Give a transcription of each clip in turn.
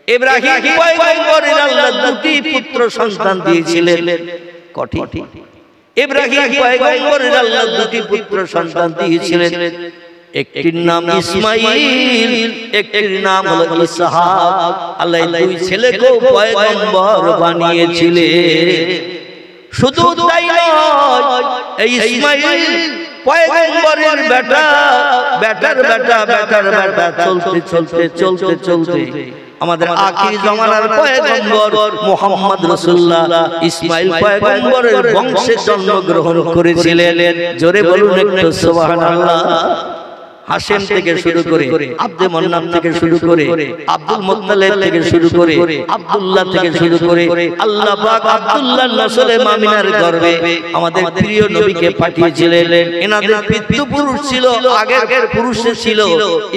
ইব্রাহিম পয়গম্বরের আল্লাহ দুটি পুত্র সন্তান দিয়েছিলেন। কঠিন। ইব্রাহিম পয়গম্বরের আল্লাহ দুটি পুত্র সন্তান দিয়েছিলেন, একটির নাম ইসমাঈল, একটির নাম হলো ইসহাক। আল্লাহ দুই ছেলেকে পয়গম্বর বানিয়েছিলেন। শুধু তাই নয়, এই ইসমাঈল পয়গম্বরের বেটা, বেটার বেটা, বেটার বেটা, চলতে চলতে চলতে চলতে আমাদের আখির জামানার পয়গম্বর মুহাম্মদ রাসূলুল্লাহ ইসমাঈল পয়গম্বরের বংশে জন্মগ্রহণ করেছিলেন। জোরে বলুন একটু সুবহানাল্লাহ। হাশেম থেকে শুরু করে, আব্দে মান্নান থেকে শুরু করে, আব্দুল মুত্তালিব থেকে শুরু করে, আব্দুল্লাহ থেকে শুরু করে, আল্লাহ পাক আব্দুল্লাহর নসলে মামিনার গর্ভে আমাদের প্রিয় নবীকে পাঠিয়েছিলেন। এনাদের পিতৃপুরুষ ছিল, আগের পুরুষে ছিল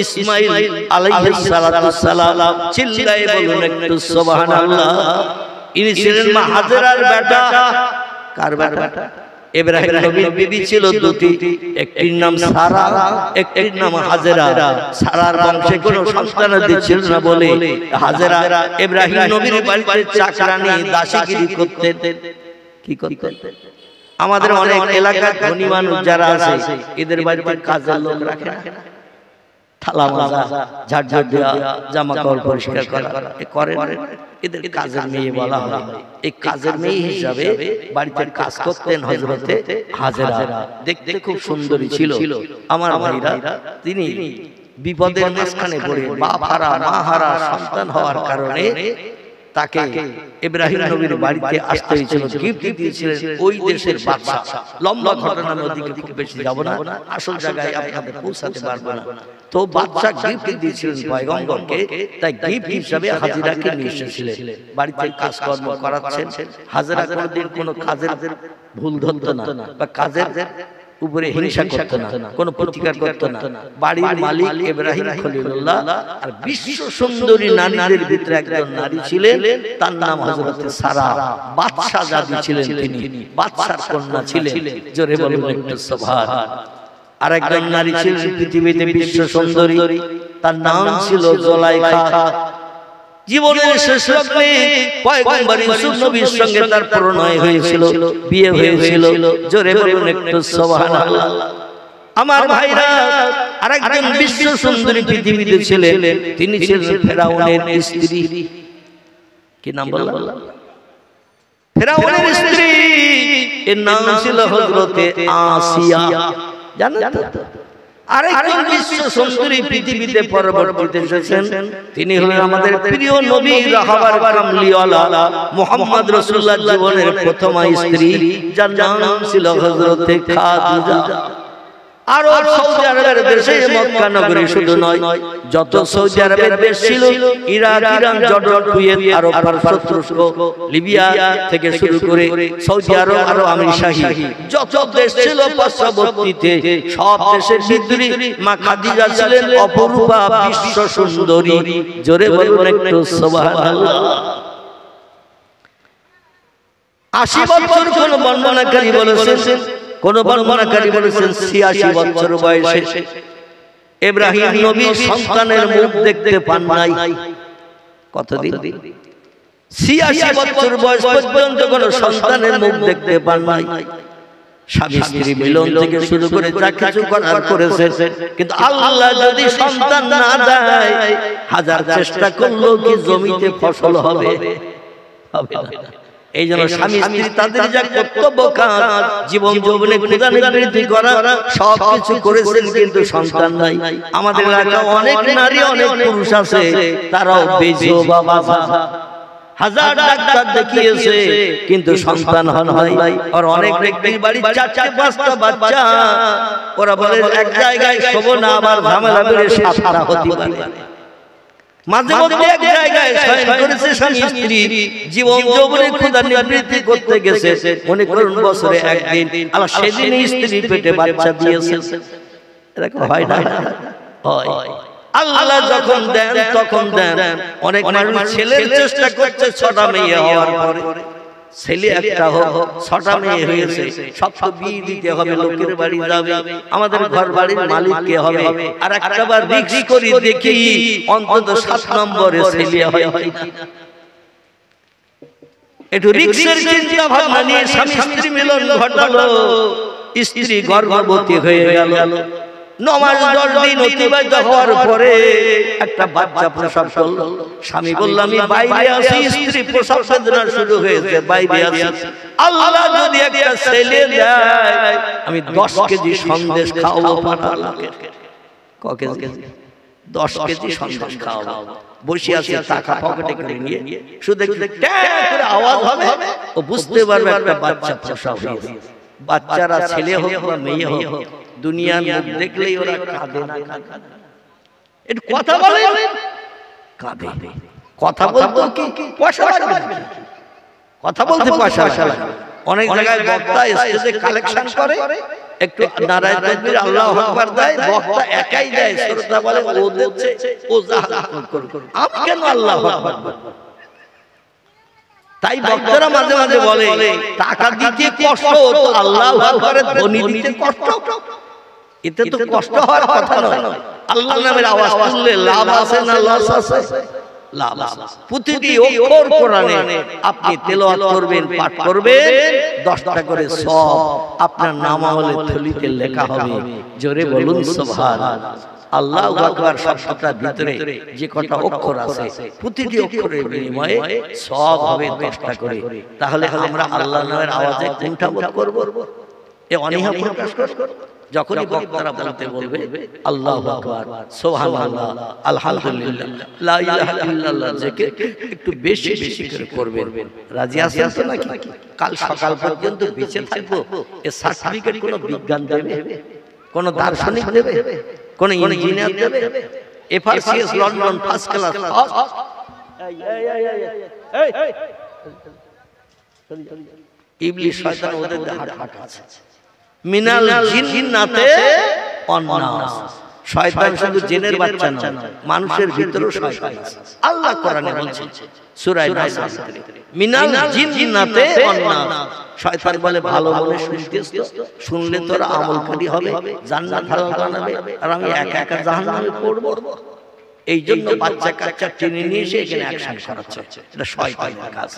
ইসমাঈল আলাইহিস সালাতু সালাম। চিল্লায়ে বলুন একটু সুবহানাল্লাহ। ইনি ছিলেন মা হাজেরার বেটা। কার বেটা? ইব্রাহিম নবীর বিবি ছিল দুটি, একটির নাম সারা, একটির নাম হাজেরা। সারার বংশে কোনো সন্তানাদি ছিল না বলে হাজেরা ইব্রাহিম নবীর বাড়িতে চাকরানি দাসীগিরি করতেন। কি করতেন? আমাদের অনেক এলাকার ধনী মানুষ যারা আছে, এদের বাড়িতে কাজের লোক রাখে না, থালা মাজা, ঝাড় ঝাড় দেওয়া, জামা কাপড় পরিষ্কার করা করেন। এদের কাজের মেয়ে বলা হয়। এই কাজের মেয়ে হিসাবে বাড়িতে কাজ করতেন হযরতে হাজেরা। দেখতে খুব সুন্দরী ছিল। আমার ভাইরা, তিনি বিপদের মাঝখানে পড়ে বাপ হারা মা হারা সন্তান হওয়ার কারণে তাকে ইব্রাহিম নবীর বাড়িতে আসতে হয়েছিল। গিফট দিয়েছিলেন ওই দেশের বাদশা। লম্বা ঘটনার মধ্যে খুব বেশি যাব না, আসল জায়গায় আপনাদের পৌঁছাতে পারবো না। তো বাদশা গিফট দিয়েছিলেন পয়গম্বরকে, তাই গিফট হিসাবে হাজেরাকে নিয়ে এসেছিলেন। বাড়িতে কাজকর্ম করাচ্ছেন। হাজেরা কোনোদিন কোনো কাজের ভুল ধরতো না বা কাজের উপরে হিংসা করতো না, কোনো প্রতিকার করতো না। বাড়ির মালিক ইব্রাহিম খলিলুল্লাহ আর বিশ্ব সুন্দরী নারীদের ভিতরে একজন নারী ছিলেন, তার নাম হযরত সারা। বাদশা জাতি ছিলেন তিনি, বাদশার কন্যা ছিলেন। জোরে বলুন একটু সুবহান। আর একজন নারী ছিলেন পৃথিবীতে বিশ্ব সুন্দরী, তার নাম ছিল জুলাইখা। জীবনের শেষ লগ্নে পয়গম্বর ইউসুফ নবীর সঙ্গে তার প্রণয় হয়েছিল, বিয়ে হয়েছিল। জোরে বলুন একটু সুবহানাল্লাহ। আমার ভাইরা, আরেকজন বিশ্ব সুন্দরী পৃথিবীতে ছিলেন, তিনি ছিলেন ফেরাউনের স্ত্রী। কি নাম বললাম? ফেরাউনের স্ত্রী। এর নাম ছিল হযরতে আসিয়া। জানেন তো? আরেকজন বিশ্ব সুন্দরী পৃথিবীতে পরবর্তীতে এসেছেন, তিনি হলেন আমাদের প্রিয় নবী রাহবার কামলিওয়ালা মুহাম্মদ রাসূলুল্লাহ জীবনের প্রথম স্ত্রী, যার নাম ছিল হযরতে খাদিজা। আর সৌদি আরবের দেশে মক্কা নগরী শুধু নয়, যত সৌদি আরবের দেশ ছিল, ইরাক, ইরান, জর্ডান, কুয়েত, আরব, পারস্য, তুরস্ক, লিবিয়া থেকে শুরু করে সৌদি আরব, আরো আমির শাহী, যত দেশ ছিল পার্শ্ববর্তীতে, সব দেশের ভিতরে মা খাদিজা ছিলেন অপরূপা বিশ্ব সুন্দরী। জোরে বলুন একটু সুবহানাল্লাহ। 80 বছর কোন বর্ণনাকারী বলেছেন, কোন বর্ণনাকারী বলেছেন 86 বছর বয়সে ইব্রাহিম নবী সন্তানের মুখ দেখতে পান নাই। কতদিন? 86 বছর বয়স পর্যন্ত কোন সন্তানের মুখ দেখতে পান নাই। স্বামী স্ত্রী মিলন থেকে শুরু করে যা কিছু করার করেছে, কিন্তু আল্লাহ যদি সন্তান না দেয়, হাজার চেষ্টা করলেও কি জমিতে ফসল হবে? হবে না। এই জন্য স্বামী স্ত্রী তাদের যা কর্তব্য কাজ, জীবন যৌবনে খোদা নিবৃত্তি করা, সবকিছু করেছেন, কিন্তু সন্তান নাই। আমাদের এলাকায় অনেক নারী, অনেক পুরুষ আছে, তারাও বেজোবা বাবা, হাজার ডাক্তার দেখিয়েছে, কিন্তু সন্তান হয় নাই। আর অনেক ব্যক্তির বাড়ি 4-5টা বাচ্চা, ওরা বলে এক জায়গায় শোবো না, আবার ঝামেলা করে 7টা হতে পারে। মাঝে মধ্যে এক জায়গায় শয়ন করেছে স্বামী স্ত্রী, জীবন যৌবনে খোদা নিবৃত্তি করতে গেছে, মনে করুন বছরে একদিন, আল্লাহ সেদিনই স্ত্রী পেটে বাচ্চা দিয়েছে। এরকম হয় না? হয়। আল্লাহ যখন দেন তখন দেন। অনেক মানুষ ছেলের চেষ্টা করছে 6টা মেয়ে হওয়ার পরে, ছেলে একটা হোক, 6টা মেয়ে হয়েছে, সব তো বিয়ে দিতে হবে, লোকের বাড়ি যাবে, আমাদের ঘর বাড়ির মালিক কে হবে, আর একটা বার রিক্স করি দেখি অন্তত 7 নম্বরে ছেলে হয় কিনা। একটু রিক্সের চিন্তা ভাবনা নিয়ে স্বামী স্ত্রী মিলন ঘটালো, স্ত্রী গর্ভবতী হয়ে গেল। 9 মাস 10 দিন অতিবাহিত হওয়ার পরে একটা বাচ্চা প্রসব করলো। স্বামী বলল আমি বাইরে আছি, স্ত্রী প্রসব বেদনা শুরু হয়েছে, বাইরে আছি, আল্লাহ যদি একটা ছেলে দেয় আমি 10 কেজি সন্দেশ খাওয়াবো পাড়াকে। ক কেজি? 10 কেজি সন্দেশ খাওয়াবো। বসে আছে, টাকা পকেটে করে নিয়ে শুধু একটু ট্যাঁ করে আওয়াজ হবে, ও বুঝতে পারবে একটা বাচ্চা প্রসব হয়েছে। বাচ্চারা ছেলে হোক বা মেয়ে হোক, দুনিয়ার মুখ দেখলেই ওরা কাঁদে না? একটু কথা বলে কাঁদে। কথা বলতে কি পয়সা লাগবে? কথা বলতে পয়সা লাগে। অনেক জায়গায় বক্তা স্টেজে কালেকশন করে, একটু নারায়ে তাকবীর আল্লাহু আকবার দেয়, বক্তা একাই দেয়, শ্রোতা বলে ও দিচ্ছে, ও জাহাজ করে। আমি কেন আল্লাহু আকবার বলবো? তাই বক্তারা মাঝে মাঝে বলে টাকা দিতে কষ্ট, তো আল্লাহু আকবারের ধ্বনি দিতে কষ্ট। এতে তো কষ্ট হওয়ার কথা নয়। আল্লাহর নামের আওয়াজ তুললে লাভ আছে না লস আছে? লাভ আছে। প্রতিটি অক্ষর কোরআনে আপনি তেলাওয়াত করবেন, পাঠ করবেন, 10টা করে সওয়াব আপনার নামামলে থলিতে লেখা হবে। জোরে বলুন সুবহানাল্লাহ। আল্লাহু আকবার শব্দটার ভিতরে যে কটা অক্ষর আছে, প্রতিটি অক্ষরের বিনিময়ে সওয়াব হবে 10টা করে। তাহলে আমরা আল্লাহর নামের আওয়াজে কোনটা বোধ করব? এ অনীহা প্রকাশ করব। যখনই বক্তারা বলতে বলবে আল্লাহু আকবার, সুবহানাল্লাহ, আলহামদুলিল্লাহ, লা ইলাহা ইল্লাল্লাহ, জিকির একটু বেশি বেশি করে করবেন। রাজি আছেন তো নাকি? কাল সকাল পর্যন্ত বেঁচে থাকবো, এ সার্টিফিকেট কোন বিজ্ঞান দেবে, কোন দার্শনিক দেবে, কোন ইঞ্জিনিয়ার দেবে? FRCS London first class. ইবলিস শয়তান ওদের হাট আছে। মিনাল জিন্নাতে ওয়ান্নাস, শয়তান শুধু জিনের বাচ্চা নয়, মানুষের ভিতরেও শয়তান আছে। আল্লাহ কোরআনে বলছেন সূরা নাস মিনাল জিন্নাতে ওয়ান্নাস। শয়তান বলে ভালো বলে শুনতেছ তো, শুনলে তোরা আমলকারী হবে, জান্নাত হালাল বানাবে, আর আমি একা একা জাহান্নামে পড়ব। এই জন্য বাচ্চা কাচ্চা টেনে নিয়ে এসে এখানে অ্যাকশন করাচ্ছে। এটা শয়তানের কাজ।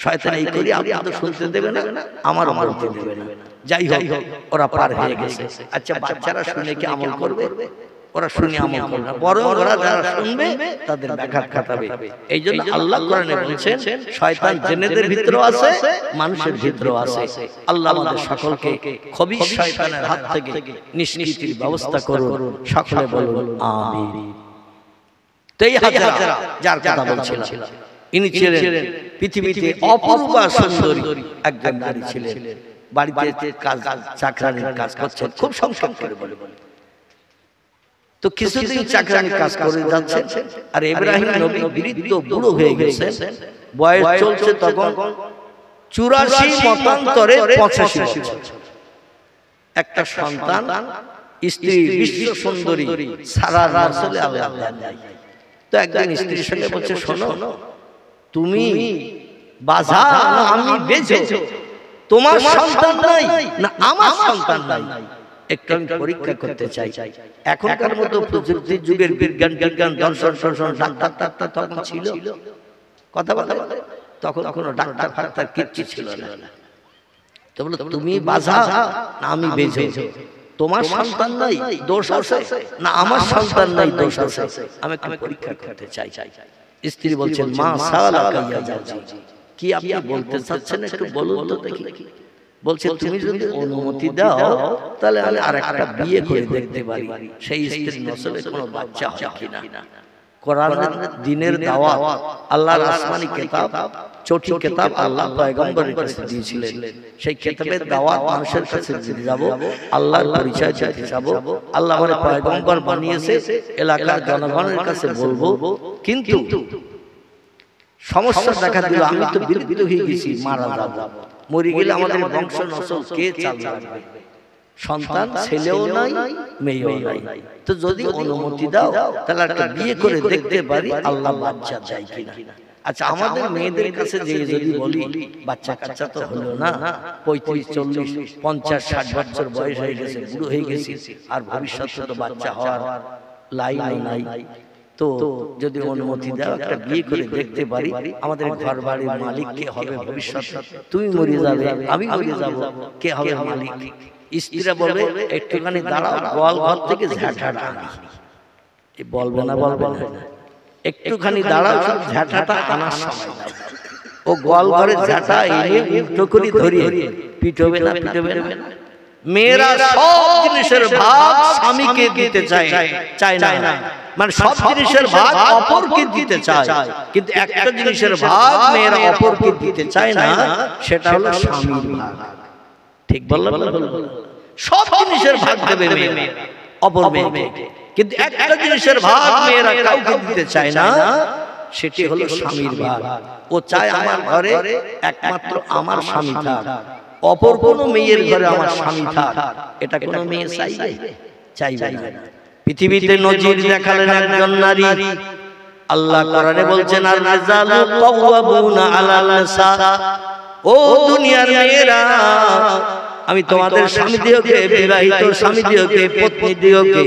শয়তান এই করি আপনাদের শুনতে দেবে না, আমারও বলতে দেবে না। যাই হোক, ওরা পার হয়ে গেছে। আচ্ছা, বাচ্চারা শুনে কি আমল করবে? ওরা শুনে আমল করবে না, বরং ওরা যারা শুনবে তাদের ব্যাঘাত ঘটাবে। এই জন্য আল্লাহ কোরআনে বলছেন শয়তান জিনেদের ভিতরেও আছে, মানুষের ভিতরেও আছে। আল্লাহ আমাদের সকলকে খবিশ শয়তানের হাত থেকে নিষ্কৃতির ব্যবস্থা করুন। সকলে বলুন আমিন। তো এই হাজেরা যার কথা বলছিলাম, ইনি ছিলেন পৃথিবীতে অপূর্বা সুন্দরী একজন নারী ছিলেন। বাড়িতে কাজ, চাকরানির কাজ করছেন, খুব সংক্ষেপ করে বলে। তো কিছুদিন চাকরানির কাজ করে যাচ্ছেন, আর ইব্রাহিম নবী বৃদ্ধ বুড়ো হয়ে গেছেন, বয়স চলছে তখন 84 মতান্তরে 85 বছর। একটা সন্তান, স্ত্রী বিশ্ব সুন্দরী সারা রাসূলে আল্লাহ দেন। তো একদিন স্ত্রীর সঙ্গে বলছে, শোনো, তুমি বাজা না আমি বেজে, তোমার সন্তান নাই না আমার সন্তান নাই, একটু আমি পরীক্ষা করতে চাই। এখনকার মতো প্রযুক্তির যুগের বিজ্ঞান দর্শন ডাক্তার তখন ছিল? কথা বলে তখন কোনো ডাক্তার ফাক্তার কিচ্ছু ছিল না। তো বলো, তুমি বাজা না আমি বেজে, তোমার সন্তান নাই দোষ আছে না আমার সন্তান নাই দোষ আছে, আমি একটু পরীক্ষা করতে চাই। স্ত্রী বলছেন, মা সালাকা ইয়া জাওজি, কি আপনি বলতে চাচ্ছেন একটু বলুন তো দেখি। বলছে, তুমি যদি অনুমতি দাও তাহলে আমি আরেকটা বিয়ে করে দেখতে পারি, সেই স্ত্রীর নসলে কোনো বাচ্চা হয় কিনা। কোরআনের দিনের দাওয়াত, আল্লাহর আসমানি কিতাব, চটি কিতাব আল্লাহ পয়গম্বরের কাছে দিয়েছিলেন। সেই কিতাবের দাওয়াত মানুষের কাছে দিয়ে যাব, আল্লাহর পরিচয় দিতে যাব। আল্লাহ আমাদের পয়গম্বর বানিয়েছে, এলাকার জনগণের কাছে বলবো। কিন্তু সমস্যা দেখা দিল, আমি তো বিলুপ্ত হয়ে গেছি, মারা যাব, মরে গেলে আমাদের বংশ নসল কে চালাবে? সন্তান ছেলেও নাই মেয়েও নাই। তো যদি অনুমতি দাও তাহলে একটা বিয়ে করে দেখতে পারি আল্লাহ বাচ্চা চাই কিনা। আচ্ছা আমাদের মেয়েদের কাছে যে যদি বলি বাচ্চা কাচ্চা তো হলো না, 35, 40, 50, 60 বছর বয়স হয়ে গেছে, বুড়ো হয়ে গেছে, আর ভবিষ্যতে তো বাচ্চা হওয়ার লাইন নাই, তো যদি অনুমতি দাও একটা বিয়ে করে দেখতে পারি, আমাদের ঘর বাড়ির মালিক কে হবে ভবিষ্যতে? তুমি মরে যাবে, আমি মরে যাব, কে হবে মালিক? স্ত্রীরা বলবে একটুখানি দাঁড়াও, গোয়াল ঘর থেকে ঝাঁটাটা আনি। বলবে না, বলবে না, একটুখানি দাঁড়াও, ঝাঁটাটা আনার সময় দাও। ও গোয়াল ঘরে ঝাঁটা এনে উল্টো করে ধরিয়ে পিটবে না, পিটবে না। মেয়েরা সব জিনিসের ভাগ স্বামীকে দিতে চায় না, মানে সব জিনিসের ভাগ অপরকে দিতে চায়, কিন্তু একটা জিনিসের ভাগ মেয়েরা অপরকে দিতে চায় না, সেটা হলো স্বামীর ভাগ। ঠিক বললাম? সব জিনিসের ভাগ দেবে মেয়ে অপর মেয়েকে, কিন্তু একটা জিনিসের ভাগ মেয়েরা কাউকে দিতে চায় না, সেটি হলো স্বামীর ভাগ। ও চায় আমার ঘরে একমাত্র আমার স্বামী থাক, অপর কোন মেয়ের ঘরে আমার স্বামী থাক, এটা কোন মেয়ে চাইবে না। পৃথিবীতে নজির দেখালেন একজন নারী, আল্লাহ কোরআনে বলছেন আর রিজালু কাওয়াবুনা আলাল নিসা। ও দুনিয়ার মেয়েরা, আমি তোমাদের স্বামী দিওকে, বিবাহিত স্বামী দিওকে, পত্নী দিওকে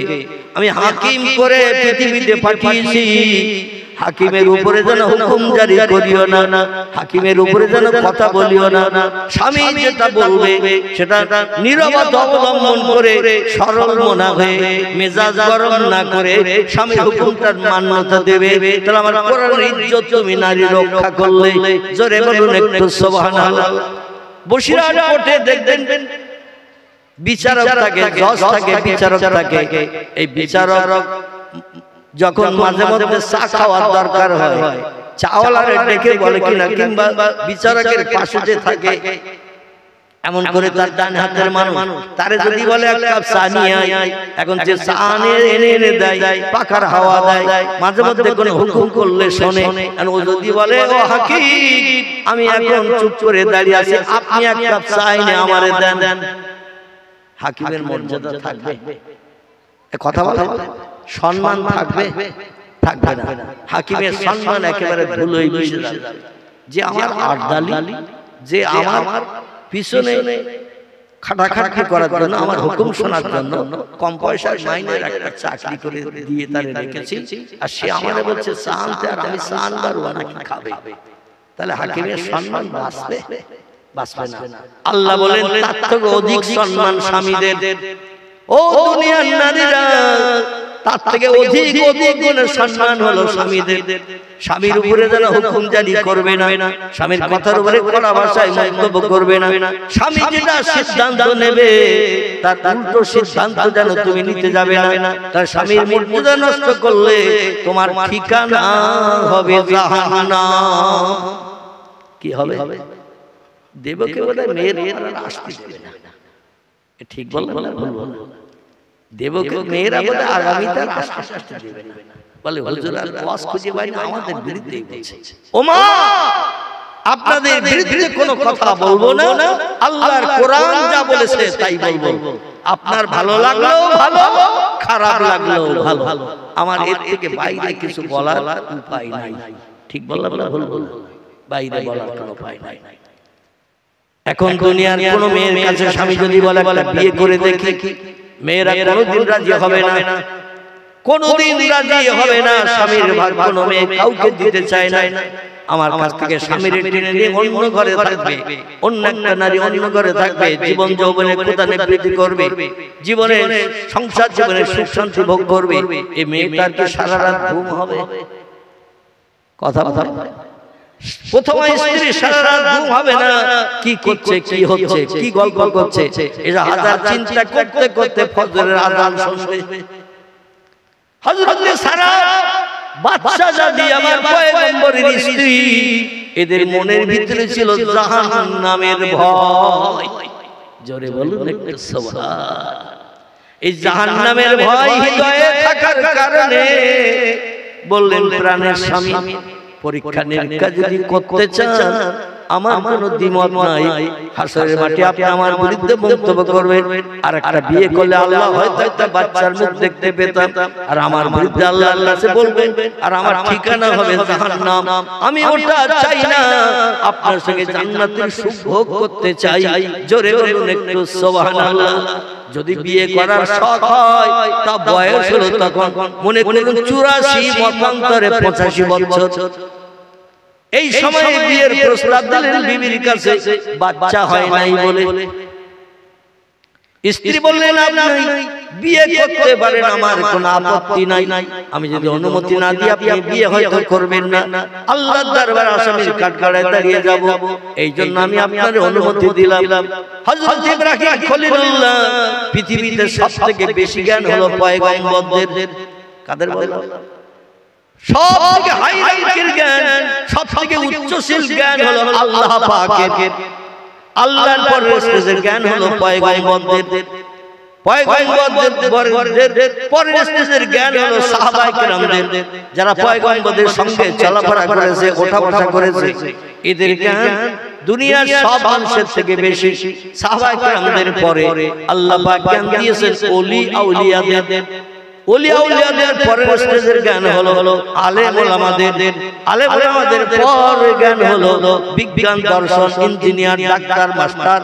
আমি হাকিম করে পৃথিবীতে পাঠিয়েছি। হাকিমের উপরে যেন হুকুম জারি করিও না, হাকিমের উপরে যেন কথা বলিও না। স্বামী যেটা বলবে সেটা নীরবতা অবলম্বন করে, সরল মনা হয়ে, মেজাজ গরম না করে স্বামীর হুকুমটার মান্যতা দেবে। তাহলে আমার কোরআনের ইজ্জত তুমি নারী রক্ষা করলে। জোরে বলুন একটু সুবহানাল্লাহ। বসিরহাট কোর্টে দেখবেন বিচারক থাকে, জজ থাকে, বিচারক থাকে। এই বিচারক যখন মাঝে মধ্যে চা খাওয়ার দরকার হয়, চাওয়ালারে ডেকে বলে কিনা, কিংবা বিচারকের পাশে যে থাকে এমন করে তার ডান হাতের মানুষ, তারে যদি বলে এক কাপ চা নিয়ে আয়, এখন যে চা এনে দেয়, পাখার হাওয়া দেয়, মাঝে মধ্যে কোনো হুকুম করলে শোনে। ও যদি বলে ও হাকিম, আমি এখন চুপ করে দাঁড়িয়ে আছি, আপনি এক কাপ চা এনে আমারে দেন, হাকিমের মর্যাদা থাকবে? কথা বলে সম্মান থাকবে না। হাকিমের সম্মান একেবারে ধুলোয় মিশে যাবে। যে আমার আর্দালি, যে আমার পিছনে খাটাখাটি করার জন্য, আমার হুকুম শোনার জন্য কম পয়সার মাইনের একটা চাকরি করে দিয়ে তারে রেখেছি, আর সে আমারে বলছে চা আনতে, আর আমি চা আনবার নাকি খাবে, তাহলে হাকিমের সম্মান বাঁচবে না। আল্লাহ বলেন তার থেকে অধিক সম্মান স্বামীদের। ও দুনিয়ার নারীরা, তার থেকে অধিক গুণের সম্মান হলো স্বামীদের। স্বামীর উপরে যেন হুকুম জারি করবে না, স্বামীর কথার উপরে কড়া ভাষায় মন্তব্য করবে না। স্বামী যেটা সিদ্ধান্ত নেবে তার উল্টো সিদ্ধান্ত যেন তুমি নিতে যাবে না। তার স্বামীর মর্যাদা নষ্ট করলে তোমার ঠিকানা হবে জাহান্নাম। কি হবে? দেবকে বলে মেয়ের আসতে দেবে না। ঠিক বললাম না ভুল বললাম? দেবকে মেয়েরা বলে আগামী তার আসতে দেবে না, বলে হুজুর আর ওয়াজ খুঁজে পাই না, আমাদের বিরুদ্ধেই বলছে। ও মা, আপনাদের বিরুদ্ধে কোনো কথা বলবো না, আল্লাহর কোরআন যা বলেছে তাই বলবো। আপনার ভালো লাগলেও ভালো, খারাপ লাগলেও ভালো, আমার এর থেকে বাইরে কিছু বলার উপায় নাই। ঠিক বললাম না ভুল বললাম? বাইরে বলার কোনো উপায় নাই। এখন দুনিয়ার কোন মেয়ের কাছে স্বামী যদি বলে বিয়ে করে দেখি, মেয়েরা কোনোদিন রাজি হবে না, কোনোদিন রাজি হবে না। স্বামীর ভাগ কোনো মেয়ে কাউকে দিতে চায় না। আমার কাছ থেকে স্বামীর টেনে নিয়ে অন্য ঘরে থাকবে, অন্য একটা নারী অন্য ঘরে থাকবে, জীবন যৌবনে কোদানে বৃদ্ধি করবে, জীবনে সংসার জীবনে সুখ শান্তি ভোগ করবে। এই মেয়েটার কি সারা রাত ঘুম হবে? কথা প্রথম স্ত্রী সারা রাত ঘুম হবে না, কি করছে, কি হচ্ছে, কি গল্প করছে, এটা হাজার চিন্তা করতে করতে ফজরের আযান শুনবে। হযরত সারা বাদশা জাদি আমার পয়গম্বরের স্ত্রী, এদের মনের ভিতরে ছিল জাহান্নামের ভয়। জোরে বলুন একটু সুবহান। এই জাহান্নামের ভয় হৃদয়ে থাকার কারণে বললেন প্রাণের স্বামী, পরীক্ষা নিরীক্ষা যদি করতে চান আমার কোনো দ্বিমত নাই। হাসরের মাঠে আপনি আমার বিরুদ্ধে মন্তব্য করবেন, আর একটা বিয়ে করলে আল্লাহ হয়তো একটা বাচ্চার মুখ দেখতে পেতাম, আর আমার বিরুদ্ধে আল্লাহ আল্লাহ সে বলবেন, আর আমার ঠিকানা হবে জাহান্নাম। আমি ওটা চাই না, আপনার সঙ্গে জান্নাতের সুখ ভোগ করতে চাই। জোরে বলুন একটু সুবহানাল্লাহ। যদি বিয়ে করার শখ হয়, তা বয়স হলো তখন মনে করুন 84 মতান্তরে 85 বছর। এই সময়ে বিয়ের প্রস্তাব দিলেন বিবির কাছে, বাচ্চা হয় নাই বলে। স্ত্রী বললেন আপনি বিয়ে করতে পারেন, আমার কোনো আপত্তি নাই। আমি যদি অনুমতি না দিই আপনি বিয়ে হয়তো করবেন না, আল্লাহর দরবারে আসামির কাঠগড়ায় দাঁড়িয়ে যাব। এই জন্য আমি আপনার অনুমতি দিলাম। হযরত ইব্রাহিম খলিলুল্লাহ, পৃথিবীতে সবথেকে বেশি জ্ঞান হলো পয়গম্বরদের। কাদের বলেন? সবথেকে হাই র্যাঙ্কের জ্ঞান, সবথেকে উচ্চশীল জ্ঞান হলো আল্লাহ পাকের। আল্লাহর পরের জ্ঞান হলো পয়গম্বরদের। পয়গম্বরদের পরের স্টেজের জ্ঞান হলো সাহাবায়ে কেরামদের, যারা পয়গম্বরদের সঙ্গে চলাফেরা করেছে, ওঠা বসা করেছে। এদের জ্ঞান দুনিয়ার সব মানুষের থেকে বেশি। সাহাবায়ে কেরামদের পরে আল্লাহ পাক জ্ঞান দিয়েছেন ওলি আউলিয়াদের। ওলি আউলিয়াদের পরের স্টেজের জ্ঞান হলো আলেম ওলামাদের। আলেম ওলামাদের পরের জ্ঞান হলো বিজ্ঞান, দর্শন, ইঞ্জিনিয়ার, ডাক্তার, মাস্টার,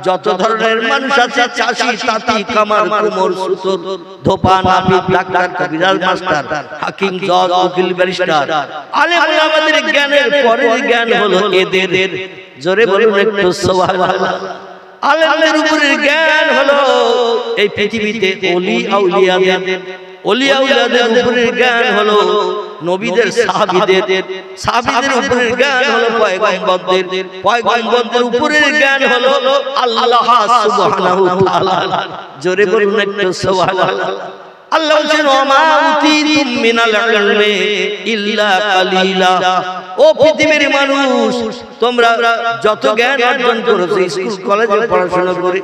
যত ধরনের মানুষ আছে, চাষি, তাঁতি, কামার, কুমোর, সুতোর, ধোপা, নাপিত, ডাক্তার, কবিরাজ, মাস্টার, হাকিম, জজ, উকিল, ব্যারিস্টার। আলেম ওলামাদের জ্ঞানের পরের জ্ঞান হলো এদের। জোরে বলুন একটু সুবহানাল্লাহ। আলেমদের উপরের জ্ঞান হলো এই পৃথিবীতে ওলি আউলিয়াদের। ওলি আউলিয়াদের উপরের জ্ঞান হলো নবীদের, সাহাবীদের। সাহাবীদের উপরের জ্ঞান হলো পয়গম্বরদের। পয়গম্বরদের উপরের জ্ঞান হলো আল্লাহ সুবহানাহু ওয়া তাআলা। জোরে বলুন একটু সুবহানাল্লাহ। আল্লাহ বলেন ওমা উতিতুম মিনাল ইলমি ইল্লা কালিলা। ও পৃথিবীর মানুষ, তোমরা যত জ্ঞান অর্জন করেছো স্কুল কলেজে পড়াশোনা করে,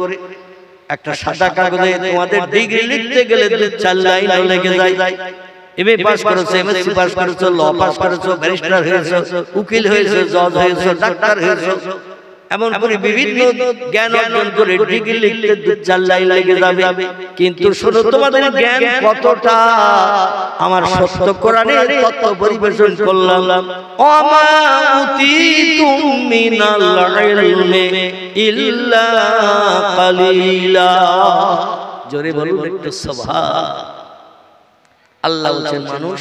একটা সাদা কাগজে তোমাদের ডিগ্রি লিখতে গেলে 2-4 লাইন লেগে যায়। এমএ পাস করেছো, এমএসসি পাস করেছো, ল পাস করেছো, ব্যারিস্টার হয়েছো, উকিল হয়েছো, জজ হয়েছো, ডাক্তার হয়েছো, এমন করে বিভিন্ন জ্ঞান অর্জন করে ডিগ্রি লিখতে 2-4 লাইন লেগে যাবে। কিন্তু শোনো, তোমাদের জ্ঞান কতটা? আমার সত্য কোরআনের তত্ত্ব পরিবেশন করলাম। ওমা উতিতুম মিনাল ইলমি ইল্লা কালিলা। জোরে বলুন একটু সুবহান। আল্লাহ বলেন মানুষ,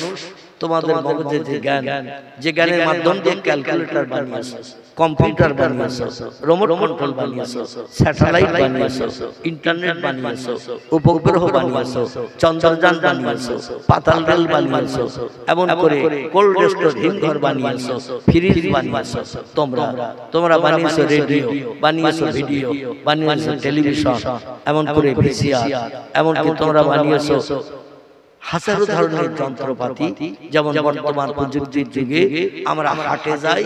তোমাদের মগজে যে জ্ঞান, যে জ্ঞানের মাধ্যম দিয়ে ক্যালকুলেটর বানিয়েছো, কম্পিউটার বানিয়েছো, রিমোট কন্ট্রোল বানিয়েছো, স্যাটেলাইট বানিয়েছো, ইন্টারনেট বানিয়েছো, উপগ্রহ বানিয়েছো, চন্দ্রযান বানিয়েছো, পাতাল রেল বানিয়েছো, এমন করে কোল্ড স্টোর, হিমঘর বানিয়েছো, ফ্রিজ বানিয়েছো। তোমরা বানিয়েছো রেডিও, বানিয়েছো ভিডিও, বানিয়েছো টেলিভিশন, এমন করে ভিসিআর, এমন কি তোমরা বানিয়েছো হাজারো ধরনের যন্ত্রপাতি। যেমন বর্তমান প্রযুক্তির যুগে আমরা হাটে যাই,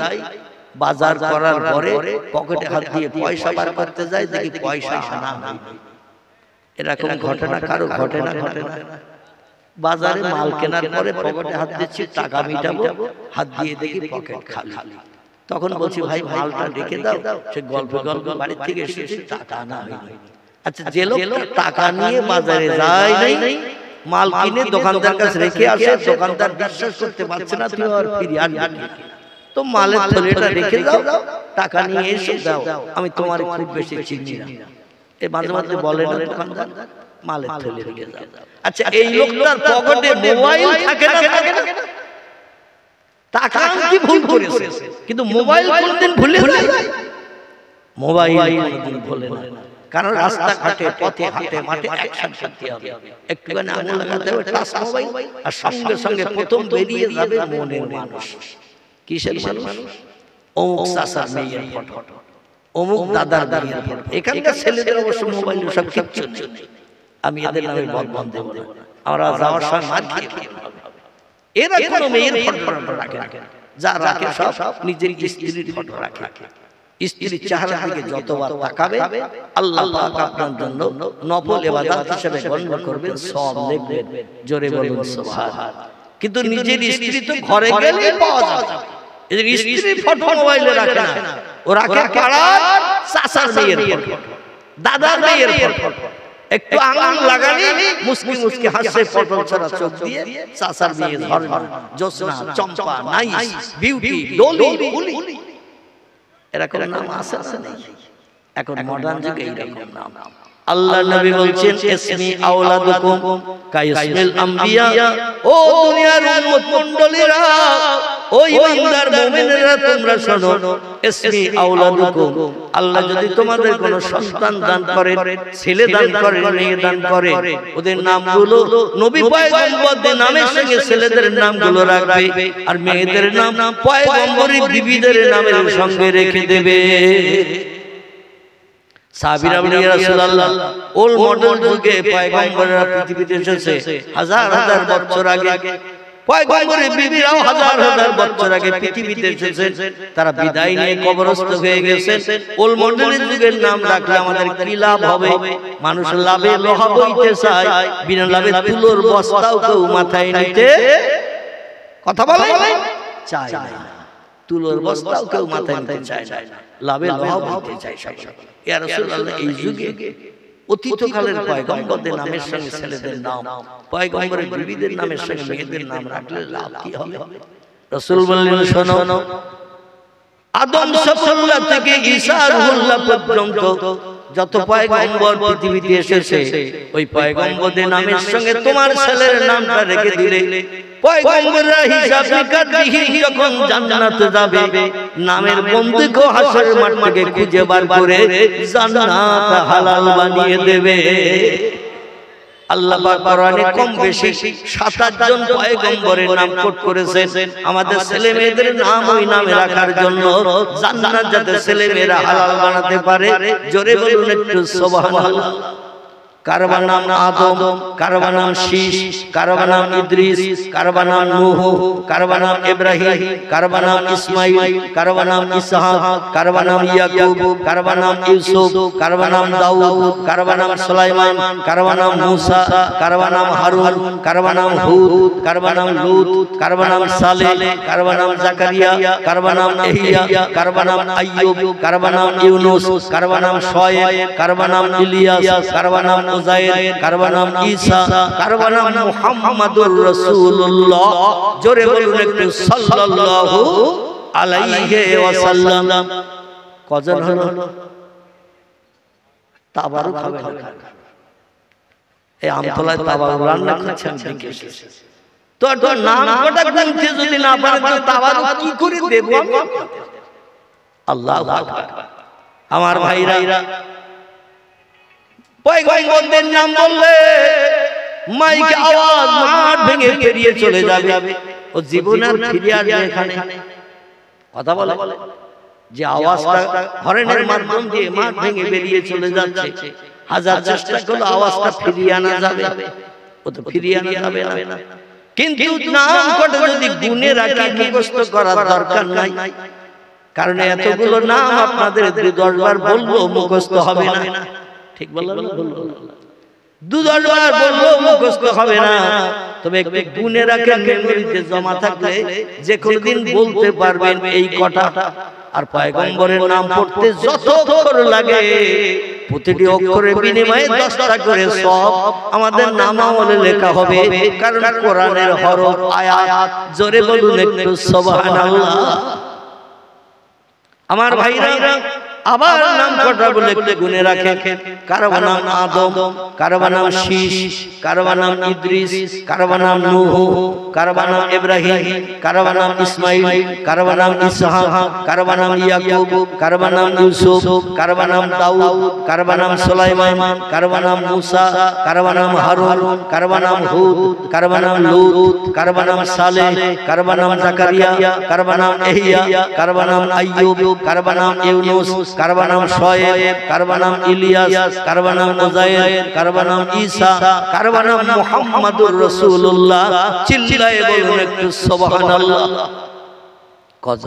বাজার করার পরে পকেটে হাত দিয়ে পয়সা বার করতে যাই, দেখি পয়সা আনা নাই। এরকম ঘটনা কারো ঘটে না? বাজারে মাল কেনার পরে পকেটে হাত দিচ্ছি, টাকা মিটাবো, হাত দিয়ে দেখি পকেট খালি। তখন বলছি ভাই মালটা রেখে দাও। সে গল্প বাড়ি থেকে এসেছে, টাকা আনা হয়নি। আচ্ছা, যে লোক টাকা নিয়ে বাজারে যায় নাই, মাল কিনে দোকানদার কাছে রেখে আসে, দোকানদার বিশ্বাস করতে পারছে না তুই আর ফিরে আসবি, তো মালের থলেটা রেখে দাও, টাকা নিয়ে এসে দাও, আমি তোমার খুব বেশি চিনি না। এই মাঝে মাঝে বলে না দোকানদার, মালের থলে রেখে দাও। আচ্ছা, এই লোকটার পকেটে মোবাইল থাকে না? টাকা কি ভুল করেছে, কিন্তু মোবাইল কোনদিন ভুলে যায়? মোবাইল কোনদিন ভুলে না। কারণ রাস্তাঘাটে, পথে, হাটে, মাঠে অ্যাকশন করতে হবে, একটুখানি আঙুল লাগাতে হবে, টাচ মোবাইল, আর সঙ্গে সঙ্গে প্রথম বেরিয়ে যাবে মনের মানুষ। কিসের মানুষ? অমুক চাচার মেয়ের ফটো, অমুক দাদার মেয়ের ফটো। এখানকার ছেলেদের অবশ্য মোবাইল সব কিচ্ছু নেই। আমি এদের নামে বদনাম দেব না, আমরা যাওয়ার সময় মার খেয়ে হবে। এরা কোনো মেয়ের ফটো রাখে না, যা রাখে সব নিজের স্ত্রীর ফটো রাখে। স্ত্রীর চেহারা দিকে যতবার তাকাবে আল্লাহ পাক আপনার জন্য নফল ইবাদত হিসেবে গণ্য করবেন, সব লিখবেন। জোরে বলুন সুবহান। কিন্তু নিজের স্ত্রী তো ঘরে গেলেই পাওয়া যাবে, এই স্ত্রীর ফটো মোবাইলে রাখে না। ওরা কে পাড়ার চাচার মেয়ের ফটো, দাদার মেয়ের ফটো, একটু আঙুল লাগানি মুস্কি মুস্কি হাসে ফটো ছাড়া চোখ দিয়ে চাচার মেয়ে ঝর্ণা, জোসনা, চম্পা, নাইস, বিউটি, ডলি, ফুলি, এরকম নাম আছে না? এখন মডার্ন যুগে এরকম নাম। আল্লাহ নবী বলছেন ইসমি আওলাদুকুম কাইসমিল আম্বিয়া, ও দুনিয়ার উম্মত মণ্ডলীরা, ও ইমানদার মুমিনেরা তোমরা শোনো, ইসমি আওলাদুকুম, আল্লাহ যদি তোমাদের কোনো সন্তান দান করেন, ছেলে দান করেন, মেয়ে দান করেন, ওদের নামগুলো নবী পয়গম্বরদের নামের সঙ্গে ছেলেদের নামগুলো রাখবে, আর মেয়েদের নাম পয়গম্বরী বিবিদের নামের সঙ্গে রেখে দেবে। সাহাবীরা বলেন ইয়া রাসূলুল্লাহ, ওল মডেল যুগে পয়গম্বররা পৃথিবীতে এসেছে হাজার হাজার বছর আগে, পয়গম্বরের বিবিরাও হাজার হাজার বছর আগে পৃথিবীতে এসেছেন, তারা বিদায় নিয়ে কবরস্থ হয়ে গেছেন। ওল মডেলের যুগের নাম রাখলে আমাদের কি লাভ হবে? মানুষ লাভে লোহা বইতে চায়, বিনা লাভে তুলোর বস্তাও কেউ মাথায় নিতে কথা বলে চায় না, তুলোর বস্তাও কেউ মাথায় নিতে চায় না, লাভে লোহা বইতে চায় সবাই। ইয়া রাসূলুল্লাহ, এই যুগে অতীতকালের পয়গম্বরদের নামের সঙ্গে ছেলেদের নাম, পয়গম্বরের বিবিদের নামের সঙ্গে মেয়েদের নাম রাখলে লাভ কি হবে? রাসূল বললেন শোনো, আদম সফুল্লাহ থেকে ঈসা রুহুল্লাহ পর্যন্ত যত পয়গম্বর পৃথিবীতে এসেছে, ওই পয়গম্বরদের নামের সঙ্গে তোমার ছেলের নামটা রেখে দিলে, পয়গম্বররা হিসাব নিকাশবিহীন যখন জান্নাতে যাবে, নামের বন্ধুকে হাসরের মাঠ থেকে খুঁজে বার করে জান্নাত হালাল বানিয়ে দেবে। আল্লাহ পাক কোরআনে কম বেশি 7-8 জন পয়গম্বরের নাম কোট করেছেন, আমাদের ছেলে মেয়েদের নাম ওই নামে রাখার জন্য, জান্নাত যাতে ছেলে মেয়েরা হালাল বানাতে পারে। জোরে বলুন একটু সুবহানাল্লাহ। কারবা নাম আদম, কারবা নাম শীশ, কারবা নাম ইদ্রিস, কারবা নাম নূহ, কারবা নাম ইব্রাহিম, কারবা নাম ইসমাইল, কারবা নাম ইসহাক, কারবা নাম ইয়াকুব, কারবা নাম ইউসুফ, কারবা নাম দাউদ, কারবা নাম সুলাইমান, কারবা নাম মূসা, কারবা নাম হারুন, কারবা নাম হুদ, কারবা নাম লূত, কারবা নাম সালেহ, কারবা নাম জাকারিয়া, কারবা নাম ইয়াহইয়া, কারবা নাম আইয়ুব, কারবা নাম ইউনুস, কারবা নাম শুআয়ব, কারবা নাম ইলিয়াস, কারবা নাম উযাইর, কারবা নাম ঈসা, কারবা নাম মুহাম্মাদুর রাসূলুল্লাহ। জোরে বলুন একটু সাল্লাল্লাহু আলাইহি ওয়াসাল্লাম। কজন হলো? তাবারুক হবে না, এই আমতলায় তাবারুক রান্না করছেন দিকে তো তো নাম কটা গুনতে যদি না পারে তো তাবারুক কি করে দেব আমি? আল্লাহু আকবার। আমার ভাইরা, পয়গম্বরদের নাম বললে মাইকে আওয়াজ মাঠ ভেঙে বেরিয়ে চলে যাবে, ও জীবনে আর ফিরে আসবে এখানে কথা বলে যে আওয়াজটা হরেনের মাধ্যম দিয়ে মাঠ ভেঙে বেরিয়ে চলে যাচ্ছে, হাজার চেষ্টা করলে আওয়াজটা ফিরিয়ে আনা যাবে, ও তো ফিরিয়ে আনা যাবে না। কিন্তু নাম কটা যদি গুণে রাখি মুখস্থ করার দরকার নাই, কারণ এতগুলো নাম আপনাদের 10 বার বলবো মুখস্থ হবে না। ঠিক বললাম না? 2-10 বার বলবো মুখস্থ হবে না, তবে একটু গুণে রাখেন, মেমোরিতে জমা থাকলে যে কোনো দিন বলতে পারবেন এই কটা। আর পয়গম্বরের নাম পড়তে যত অক্ষর লাগে, প্রতিটি অক্ষরের বিনিময়ে 10টা করে সওয়াব আমাদের নামামলে লেখা হবে, কারণ কোরআনের হরফ আয়াত। জোরে বলুন একটু সুবহানাল্লাহ। আমার ভাইরা, আবার নাম কটা বলে একটু গুনে রাখেন। কারবা নাম আদম, কারবা নাম শীশ, কারবা নাম ইদ্রিস, কারবা নাম নূহ, কারবা নাম ইব্রাহিম, কারবা নাম ইসমাইল, কারবা নাম ইসহাক, কারবা নাম ইয়াকুব, কারবা নাম ইউসুফ, কারবা নাম দাউদ, কারবা নাম সুলাইমান, কারবা নাম মূসা, কারবা নাম হারুন, কারবা নাম হুদ, কারবা নাম লূত, কারবা নাম সালেহ, কারবা নাম জাকারিয়া, কারবা নাম ইয়াহইয়া, কারবা নাম আইয়ুব, কারবা নাম ইউনুস, কারবা নাম শুআয়ব, কারবা নাম ইলিয়াস, কারবা নাম উযাইর, কারবা নাম ঈসা, কারবা নাম মুহাম্মাদুর রাসূলুল্লাহ। চিল্লায়ে বলুন একটু সুবহানাল্লাহ। কত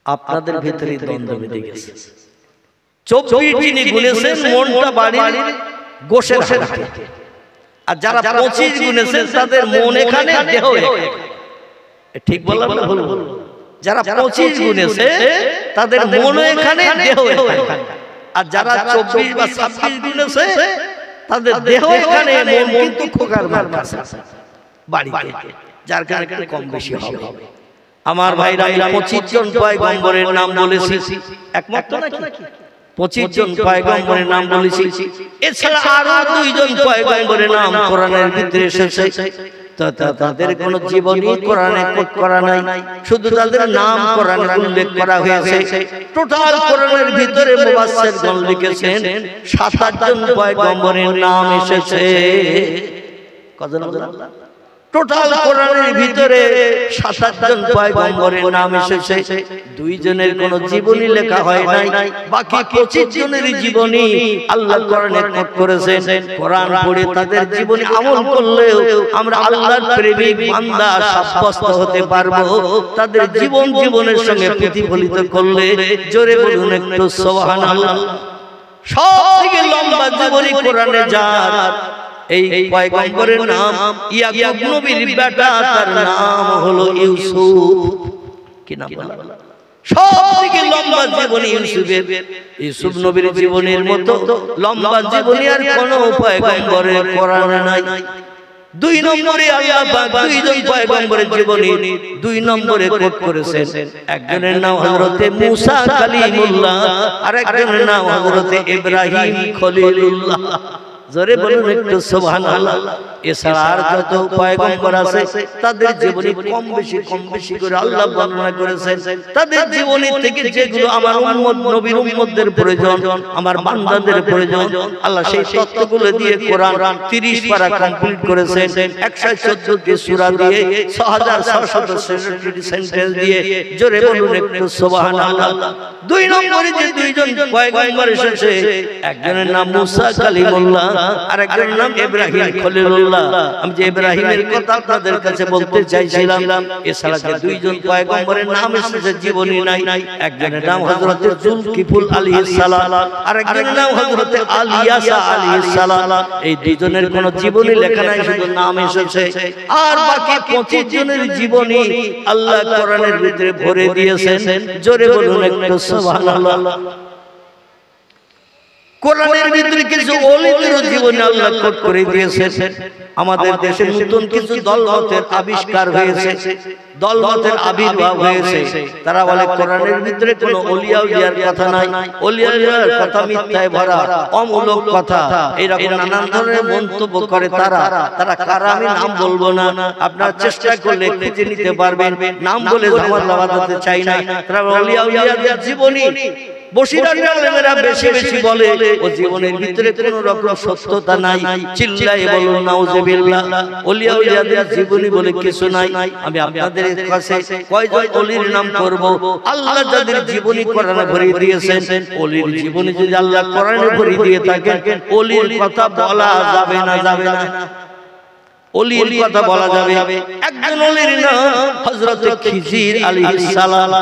আপনাদের ভিতরে দ্বন্দ্ব বেঁধে গেছে। 24 যিনি গুনেছেন মনটা বাড়ির গোশের হাটে, আর যারা 25 গুনেছেন তাদের মন এখানে দেহ এখানে। ঠিক বললাম না ভুল? যারা 25 গুনেছে তাদের মন এখানে, দেহ এখানে। আর যারা 24 বা 26 গুনেছে তাদের দেহ এখানে, মন কিন্তু খোকার কাছে বাড়িতে, যার কারণে একটু কম বেশি হবে। আমার ভাইরা, 25 জন পয়গম্বরের নাম বলেছি, একমত তো নাকি? 25 জন পয়গম্বরের নাম বলেছি। এছাড়া আরো 2 জন পয়গম্বরের নাম কোরআনের ভিতরে এসেছে। তাদের কোন জীবনী কোরআনে কোট করা নাই, শুধু তাদের নাম কোরআনে উল্লেখ করা হয়েছে। টোটাল কোরআনের ভিতরে মুফাসসিরগণ লিখেছেন 27 জন পয়গম্বরের নাম এসেছে। কজন? টোটাল কোরআনের ভিতরে 27 জন পয়গম্বরের নাম এসেছে। 2 জনের কোন জীবনী লেখা হয় নাই, বাকি 25 জনের জীবনী আল্লাহ কোরআনে কোট করেছেন। কোরআন পড়ে তাদের জীবনী আমল করলেও আমরা আল্লাহর প্রেমিক বান্দা সাব্যস্ত হতে পারবো। তাদের জীবনের সঙ্গে প্রতিফলিত করলে জোরে বলুন একটু সুবহানাল্লাহ। সবথেকে লম্বা জীবনী কোরআনে যার, এই পয়গম্বরের নাম ইয়াকুব নবীর বেটা, তার নাম হলো ইউসুফ। কি নাম বলা? সবথেকে লম্বা জীবনী ইউসুফের। ইউসুফ নবীর জীবনের মতো লম্বা জীবনী আর কোন পয়গম্বরের কোরআনে নাই। 2 নম্বরে আল্লাহ পাক 2 জন পয়গম্বরের জীবনী 2 নম্বরে কোট করেছেন। একজনের নাম হযরতে মুসা কালিমুল্লাহ, আর একজনের নাম হযরতে ইব্রাহিম খলিলুল্লাহ। জোরে বলুন একটু সুবহানাল্লাহ। এছাড়া আর যত পয়গম্বর আছে তাদের জীবনী কম বেশি করে আল্লাহ বর্ণনা করেছেন। তাদের জীবনী থেকে যেগুলো আমার উম্মত, নবীর উম্মতদের প্রয়োজন, আমার বান্দাদের প্রয়োজন, আল্লাহ সেই তত্ত্বগুলো দিয়ে কোরআন 30 পারা কমপ্লিট করেছেন। 114টি সূরা দিয়ে 6666 সেন্টেন্স দিয়ে। জোরে বলুন একটু সুবহানাল্লাহ। 2 নম্বরে যে 2 জন পয়গম্বর এসেছে, একজনের নাম মুসা কালিমুল্লাহ, আর একজনের নাম ইব্রাহিম খলিলুল্লাহ। আমি যে ইব্রাহিমের কথা আপনাদের কাছে বলতে চাইছিলাম, এছাড়া যে 2 জন পয়গম্বরের নাম এসেছে জীবনী নাই। একজনের নাম হযরতে যুলকিফল আলাইহিস সালাম, আর একজনের নাম হযরতে আলিয়াসা আলাইহিস সালাম। এই 2 জনের কোনো জীবনী লেখা নাই, শুধু নাম এসেছে। আর বাকি 25 জনের জীবনী আল্লাহ কোরআনের ভিতরে ভরে দিয়েছেন। জোরে বলুন একটু সুবহানাল্লাহ। কোরআনের ভিতরে কিছু ওলিদের জীবনী আল্লাহ কোট করে দিয়েছেন। আমাদের দেশে নতুন কিছু দলমতের আবিষ্কার হয়েছে, দলমতের আবির্ভাব হয়েছে। তারা বলে কোরআনের ভিতরে কোনো ওলিয়া উলিয়ার কথা নাই, ওলিয়া উলিয়ার কথা মিথ্যায় ভরা, অমূলক কথা, এরকম নানান ধরনের মন্তব্য করে তারা। কারা আমি নাম বলবো না, আপনারা চেষ্টা করলে খুঁজে নিতে পারবেন। নাম বলে ঝামেলা বাঁধাতে চাই না। তারা ওলিয়া উলিয়াদের জীবনী বসিরার আলেমেরা বেশি বলে, ও জীবনের ভিতরে কোনো রকম সত্যতা নাই। চিল্লায়ে বলুন নাউজুবিল্লাহ। ওলিয়া উলিয়াদের জীবনী বলে কিছু নাই। আমি আপনাদের কাছে কয়জন ওলির নাম করব, আল্লাহ যাদের জীবনী কোরআনে ভরে দিয়েছেন। ওলির জীবনী যদি আল্লাহ কোরআনে ভরে দিয়ে থাকেন, ওলির কথা বলা যাবে না, যাবে না। ওলির কথা বলা যাবে। একজন ওলির নাম হযরতে খিজির আলাইহিস সালাম।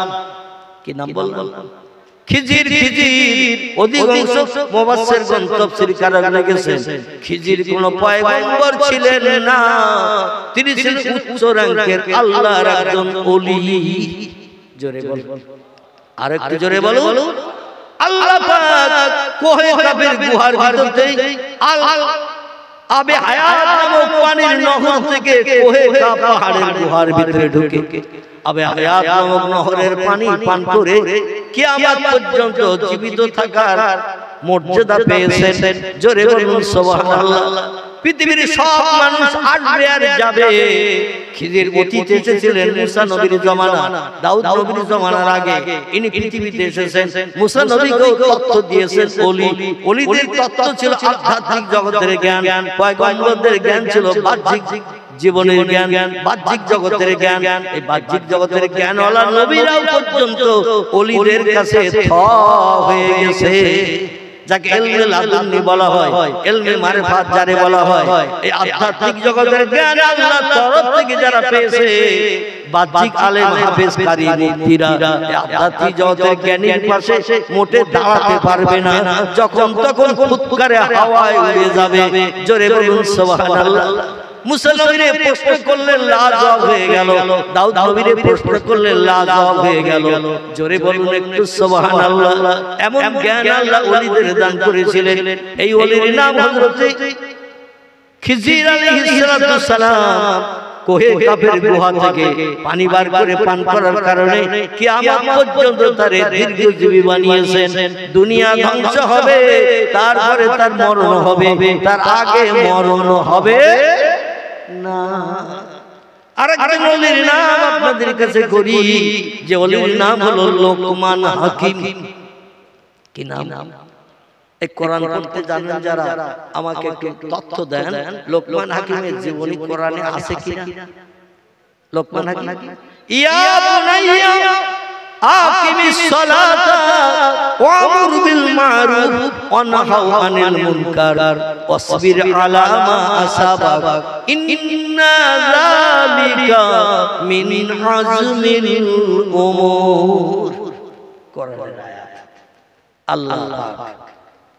কি নাম বললাম? খিজির। অধিকাংশ মুফাসসিরগণ তাফসীরকাররা লিখেছেন খিজির কোনো পয়গম্বর ছিলেন না, তিনি ছিলেন উচ্চ র‍্যাঙ্কের আল্লাহর একজন ওলি। জোরে বলুন, আরেকটু জোরে বলুন। আল্লাহ পাক কোহে কাফের গুহার ভিতরে আবে হায়াত নামক পানির নহর থেকে কোহে কাফ পাহাড়ের গুহার ভিতরে ঢুকে আবে হায়াত নামক নহরের পানি পান করে কিয়ামত পর্যন্ত জীবিত থাকার মর্যাদা পেয়েছেন। জোরে বলুন সুবহানাল্লাহ। পৃথিবীর সব মানুষ আসবে আর যাবে। খিজির অতীতে এসেছিলেন মুসা নবীর জমানা, দাউদ নবীর জমানার আগে ইনি পৃথিবীতে এসেছেন। মুসা নবীকে তত্ত্ব দিয়েছেন ওলি। ওলিদের তত্ত্ব ছিল আধ্যাত্মিক জগতের জ্ঞান, পয়গম্বরদের জ্ঞান ছিল বাহ্যিক জীবনের জ্ঞান, বাহ্যিক জগতের জ্ঞান। এই বাহ্যিক জগতের জ্ঞানওয়ালা নবীরাও পর্যন্ত ওলিদের কাছে থ হয়ে গেছে, যাকে ইলমে লাদুন্নি বলা হয়, ইলমে মারিফাত যারে বলা হয়। এই আধ্যাত্মিক জগতের জ্ঞান আল্লাহর তরফ থেকে যারা পেয়েছে, বাহ্যিক আলেম হাফেজ কারি মুফতিরা এই আধ্যাত্মিক জগতের জ্ঞানীর পাশে মোটে দাঁড়াতে পারবে না, যখন তখন ফুৎকারে হাওয়ায় উড়ে যাবে। জোরে বলুন সুবহানাল্লাহ। মুসা নবীরে প্রশ্ন করলেন লাজবাব হয়ে গেল, দাউদ নবীরে প্রশ্ন করলেন লাজবাব হয়ে গেল। জোরে বলুন একটু সুবহানাল্লাহ। এমন জ্ঞান আল্লাহ ওলিদের দান করেছিলেন। এই ওলির নাম হযরত খিজির আলাইহিস সালাম। কোহে কাফের গুহা থেকে পানি বার করে পান করার কারণে কিয়ামত পর্যন্ত তারে দীর্ঘজীবী বানিয়েছেন। দুনিয়া ধ্বংস হবে, তারপরে তার মরণ হবে, তার আগে মরণ হবে না। আরেকজন ওলির নাম আপনাদের কাছে করি, যে ওলির নাম হলো লোকমান হাকিম। কি নাম? এই কোরআন পড়তে জানেন যারা আমাকে একটু তথ্য দেন, লোকমান হাকিমের জীবনী কোরআনে আছে কিনা? লোকমান হাকিম, ইয়া বুনাইয়া আকিমিস সালাতা ওয়া আমুর বিল মারুফ ওয়া নাহাউ আনিল মুনকার ওয়াসবির আলা মা আসাবাক ইন্না যালিকা মিন আজমিল উমুর। কোরআনের আয়াত। আল্লাহ পাক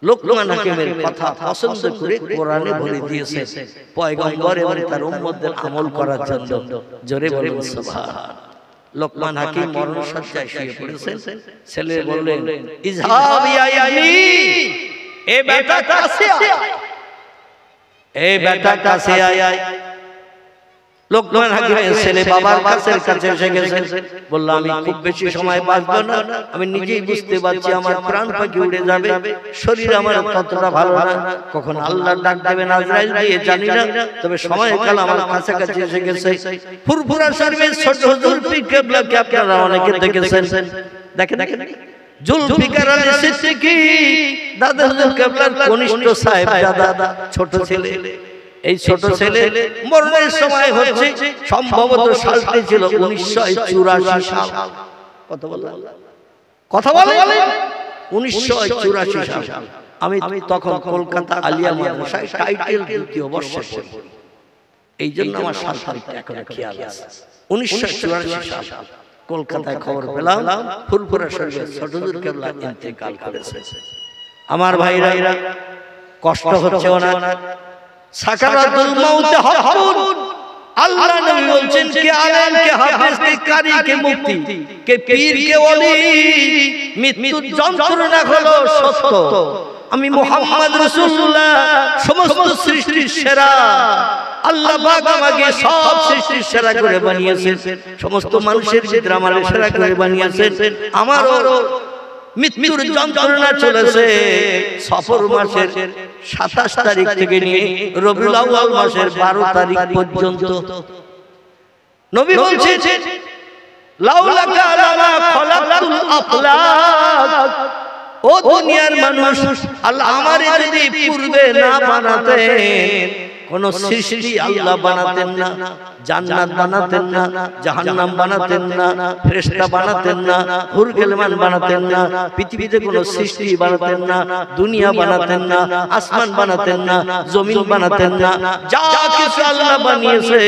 লোকমান হাকিমের কথা পছন্দ করে কোরআনে বলে দিয়েছে পয়গম্বর এবং তার উম্মতদের আমল করার জন্য। জোরে বলুন সুবহান। লোকমান হাকিম মরণ শয্যায় শুয়ে পড়েছেন। ছেলে বললেন, ইযহাব ইয়া ইয়ানি, এ বেটা কাছে আয়, এ বেটা কাছে আয়। লোকমান হাকিমের ছেলে বাবার কাছে এসে গেছে। বলল, আমি খুব বেশি সময় বাঁচবো না, আমি নিজেই বুঝতে পারছি আমার প্রাণ পাখি উড়ে যাবে, শরীর আমার ততটা ভালো না, কখন আল্লাহ ডাক দেবেন আজরাইল দিয়ে জানি না, তবে সময়কাল আমার কাছাকাছি এসে গেছে। ফুরফুরা শরীফের ছোট জুলফি কেবলাকে আপনারা অনেকে দেখেছেন। দেখেন জুলফিকার আলী সিদ্দিকী দাদা হুজুর কেবলার কনিষ্ঠ সাহেবজাদা ছোট ছেলে। এই ছোট ছেলে মরণের সময় হচ্ছে, সম্ভবত সালটি ছিল 1984 সাল। কথা বলে 1984 সাল। আমি তখন কলকাতা আলিয়া মাদ্রাসায় টাইটেল দ্বিতীয় বর্ষে পড়ি, এই জন্য আমার সাল তারিখটা এখনো খেয়াল আছে। 1984 সাল কলকাতায় খবর পেলাম ফুরফুরা শরীফের ছোট হুজুর কেবলা ইন্তেকাল করেছে। আমার ভাইরা, কষ্ট হচ্ছে ওনার, সাকারাতুল মাউতে হাকুন। আল্লাহ নবী বলছেন, কে আলেম, কে হাফেজ, কে কারি, কে মুফতি, কে পীর, কে ওলি, মৃত্যুর যন্ত্রণা হলো সত্য। আমি মুহাম্মদ রাসূলুল্লাহ সমস্ত সৃষ্টির সেরা। আল্লাহ পাক আমাকে সব সৃষ্টির সেরা করে বানিয়েছেন, সমস্ত মানুষের ভিতরে আমার সেরা করে বানিয়েছেন। আমারও মৃত্যুর যন্ত্রণা চলেছে সফর মাসের 27 তারিখ থেকে নিয়ে রবিউল আউয়াল মাসের 12 তারিখ পর্যন্ত। নবী বলছেন, লাউলাকা লামা খলাকতুল আফলাক। ও দুনিয়ার মানুষ, আল্লাহ আমারে যদি পূর্বে না বানাতেন, কোন সৃষ্টি আল্লাহ বানাতেন না, জান্নাত বানাতেন না, জাহান্নাম বানাতেন না, ফেরেশতা বানাতেন না, হুর গিলমান বানাতেন না, পৃথিবীতে কোন সৃষ্টি বানাতেন না, দুনিয়া বানাতেন না, আসমান বানাতেন না, জমিন বানাতেন না। যা কিছু আল্লাহ বানিয়েছে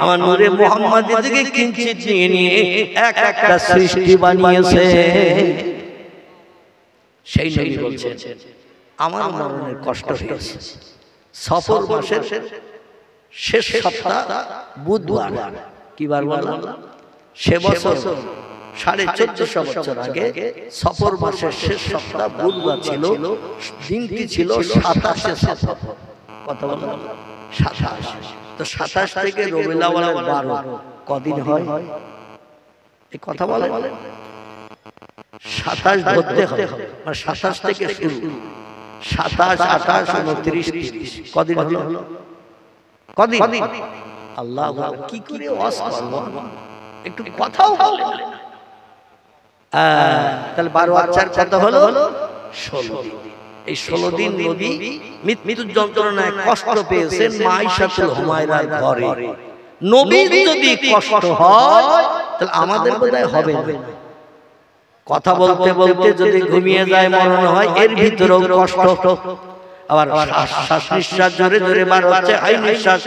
আমার নূরে মুহাম্মদ থেকে কিঞ্চিত নিয়ে নিয়ে এক একটা সৃষ্টি বানিয়েছে। সেই নবী বলছেন, আমার মরণের কষ্ট হয়েছে সফর মাসের শেষ সপ্তাহ বুধবার। কি বার বললাম? সে বছর 1450 বছর আগে সফর মাসের শেষ সপ্তাহ বুধবার ছিল। দিনটি ছিল 27 সফর। কত বললাম? 27। তো 27 থেকে রবিউল আউয়াল 12 কদিন হয়? এই কথা বলে 27 ধরতে হবে, মানে 27 থেকে শুরু, 27, 28, 29, 30 কদিন হলো? কদিন? আল্লাহ কি করে ওয়াজ করব, একটু কথাও বলে। তাহলে 12 আর 4 কত হলো? 16 দিন। এই 16 দিন নবী মৃত্যুর যন্ত্রণায় কষ্ট পেয়েছেন মাইশাতুল হুমায়রার ঘরে। নবী যদি কষ্ট হয় তাহলে আমাদের বোধহয় হবে না। কথা বলতে বলতে যদি ঘুমিয়ে যায়, মরণ হয়, এর ভিতরেও কষ্ট। আবার শ্বাস নিঃশ্বাস জোরে জোরে বার হচ্ছে, হাই নিঃশ্বাস,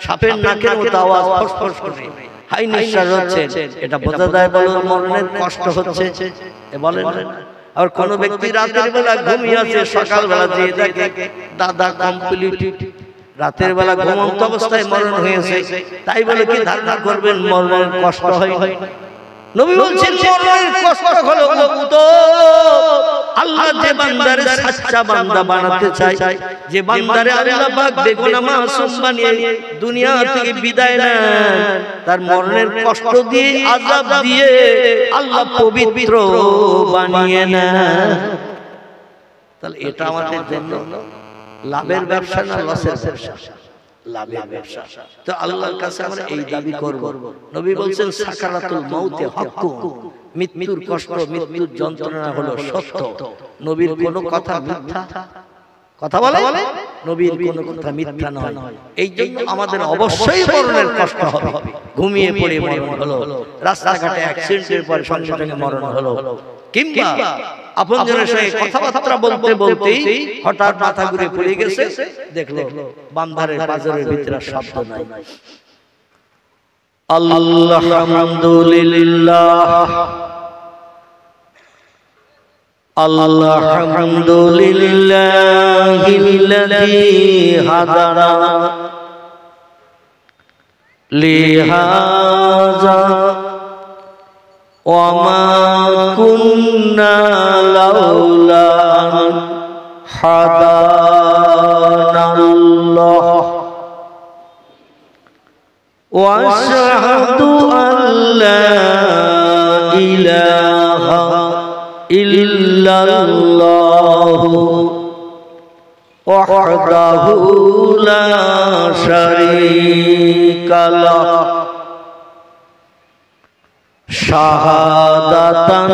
সাপের নাকের মতো আওয়াজ ফসফস করে হাই নিঃশ্বাস হচ্ছে, এটা বোঝা যায় বলে মরণের কষ্ট হচ্ছে। বলেন। আর কোন ব্যক্তি রাতের বেলা ঘুমিয়ে আছে, সকালবেলা দিয়ে দেখে দাদা কমপ্লিট, রাতের বেলা ঘুমন্ত অবস্থায় মরণ হয়েছে, তাই বলে কি ধারণা করবেন মরণের কষ্ট হয়? নবী বলছেন মরণের কষ্ট হলো আল্লাহ যে বান্দারে সচ্চা বান্দা বানাতে চায়, যে বান্দারে আল্লাহ পাক বেগুনাহ মাসুম বানিয়ে দুনিয়া থেকে বিদায় নেন, তার মরণের কষ্ট দিয়ে আযাব দিয়ে আল্লাহ পবিত্র বানিয়ে নেন। তাহলে এটা আমাদের জন্য লাভের ব্যবসা না লসের ব্যবসা? লাভের ব্যবসা। তো আল্লাহর কাছে আমরা এই দাবি করব। নবী বলেন সাকারাতুল মাউতে হক, মৃত্যুর কষ্ট মৃত্যুর যন্ত্রণা হলো সত্য। নবীর কোনো কথা মিথ্যা কথা বলে? নবীর কোনো কথা মিথ্যা নয়। এই জন্য আমাদের অবশ্যই মরণের কষ্ট হবে। ঘুমিয়ে পড়ে মরণ হলো, রাস্তাঘাটে অ্যাক্সিডেন্টের পর সঙ্গে সঙ্গে মরণ হলো, কিংবা আপনজনের সঙ্গে কথাবার্তা বলতে বলতেই হঠাৎ মাথা ঘুরে পড়ে গেছে, দেখলো বান্দারের বাজারের ভিতরে শব্দ নাই। আলহামদুলিল্লাহ আলহামদুলিল্লাহিল্লাযী হাদানা লিহাযা ওয়া মা কুন্না লাউলা হাদানাল্লাহ ওয়া আশহাদু আল্লা ইলাহা ইল্লাল্লাহু ওয়াহদাহু লা শারীকা লাহু শাহাদাতান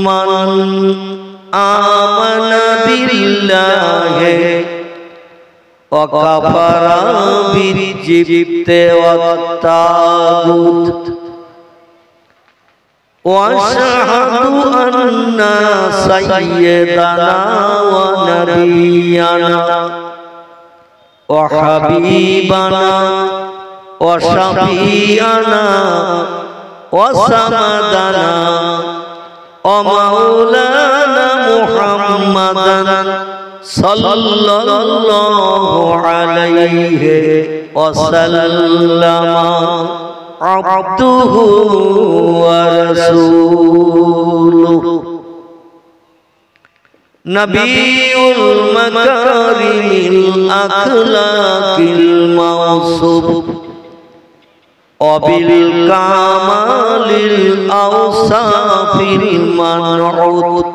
মান আমানা বিল্লাহি ওয়া কাফারা বিজিবতি ওয়াত তাগুত ওয়া আশহাদু আন্না সাইয়্যিদানা ওয়া নাবিয়ানা ওয়া হাবিবানা ওয়া শাফিয়ানা ওয়া সামাদানা ওয়া মাওলানা মুহাম্মাদান সাল্লাল্লাহু আলাইহি ওয়া সাল্লামা আবদুহু ওয়া রাসূলুহু নবিয়ুল মাকারিমিল আখলাকিল মাওসুফ অবিল কামালিল আওসাফিল মানউত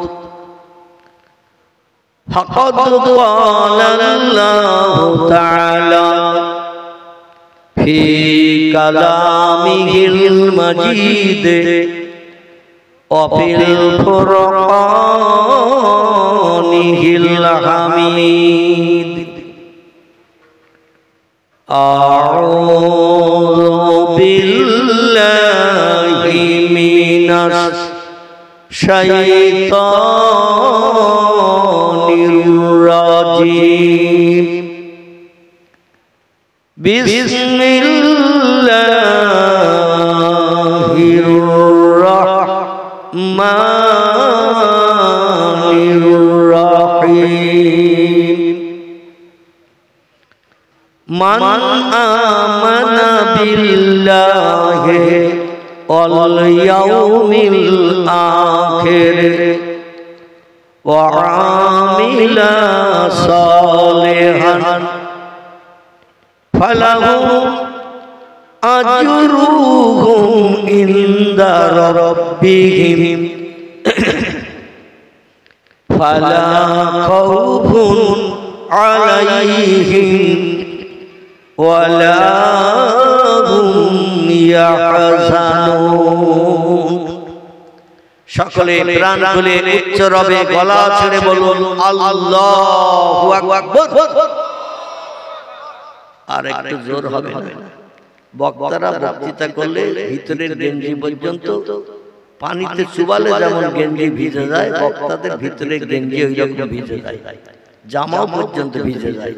ফাকাদ ক্বালাল্লাহু তাআলা ফি কালামিহিল মাজিদ ওয়া ফিল ফুরকানিহিল হামিদ আউযু বিল্লাহি মিনাশ শাইতানির রাজিম বিসমিল্লাহির রাহমানির রাহিম মান আমানা বিল্লাহি ওয়াল ইয়াউমিল আখির ওয়া আমিলা সালিহান ফালাহু আজরুহুম ইনদা রাব্বিহিম ফালা খাউফুন আলাইহিম ওয়ালা হুম ইয়াহজানুন। সকলে প্রাণ খুলে উচ্চ রবে গলা ছেড়ে বলুন আল্লাহু আকবার। আর একটু জোর হবে না? বক্তারা বক্তৃতা করলে ভিতরের গেঞ্জি পর্যন্ত পানিতে চুবালে যেমন গেঞ্জি ভিজে যায়, বক্তাদের ভিতরের গেঞ্জি ওই রকম ভিজে যায়, জামাও পর্যন্ত ভিজে যায়।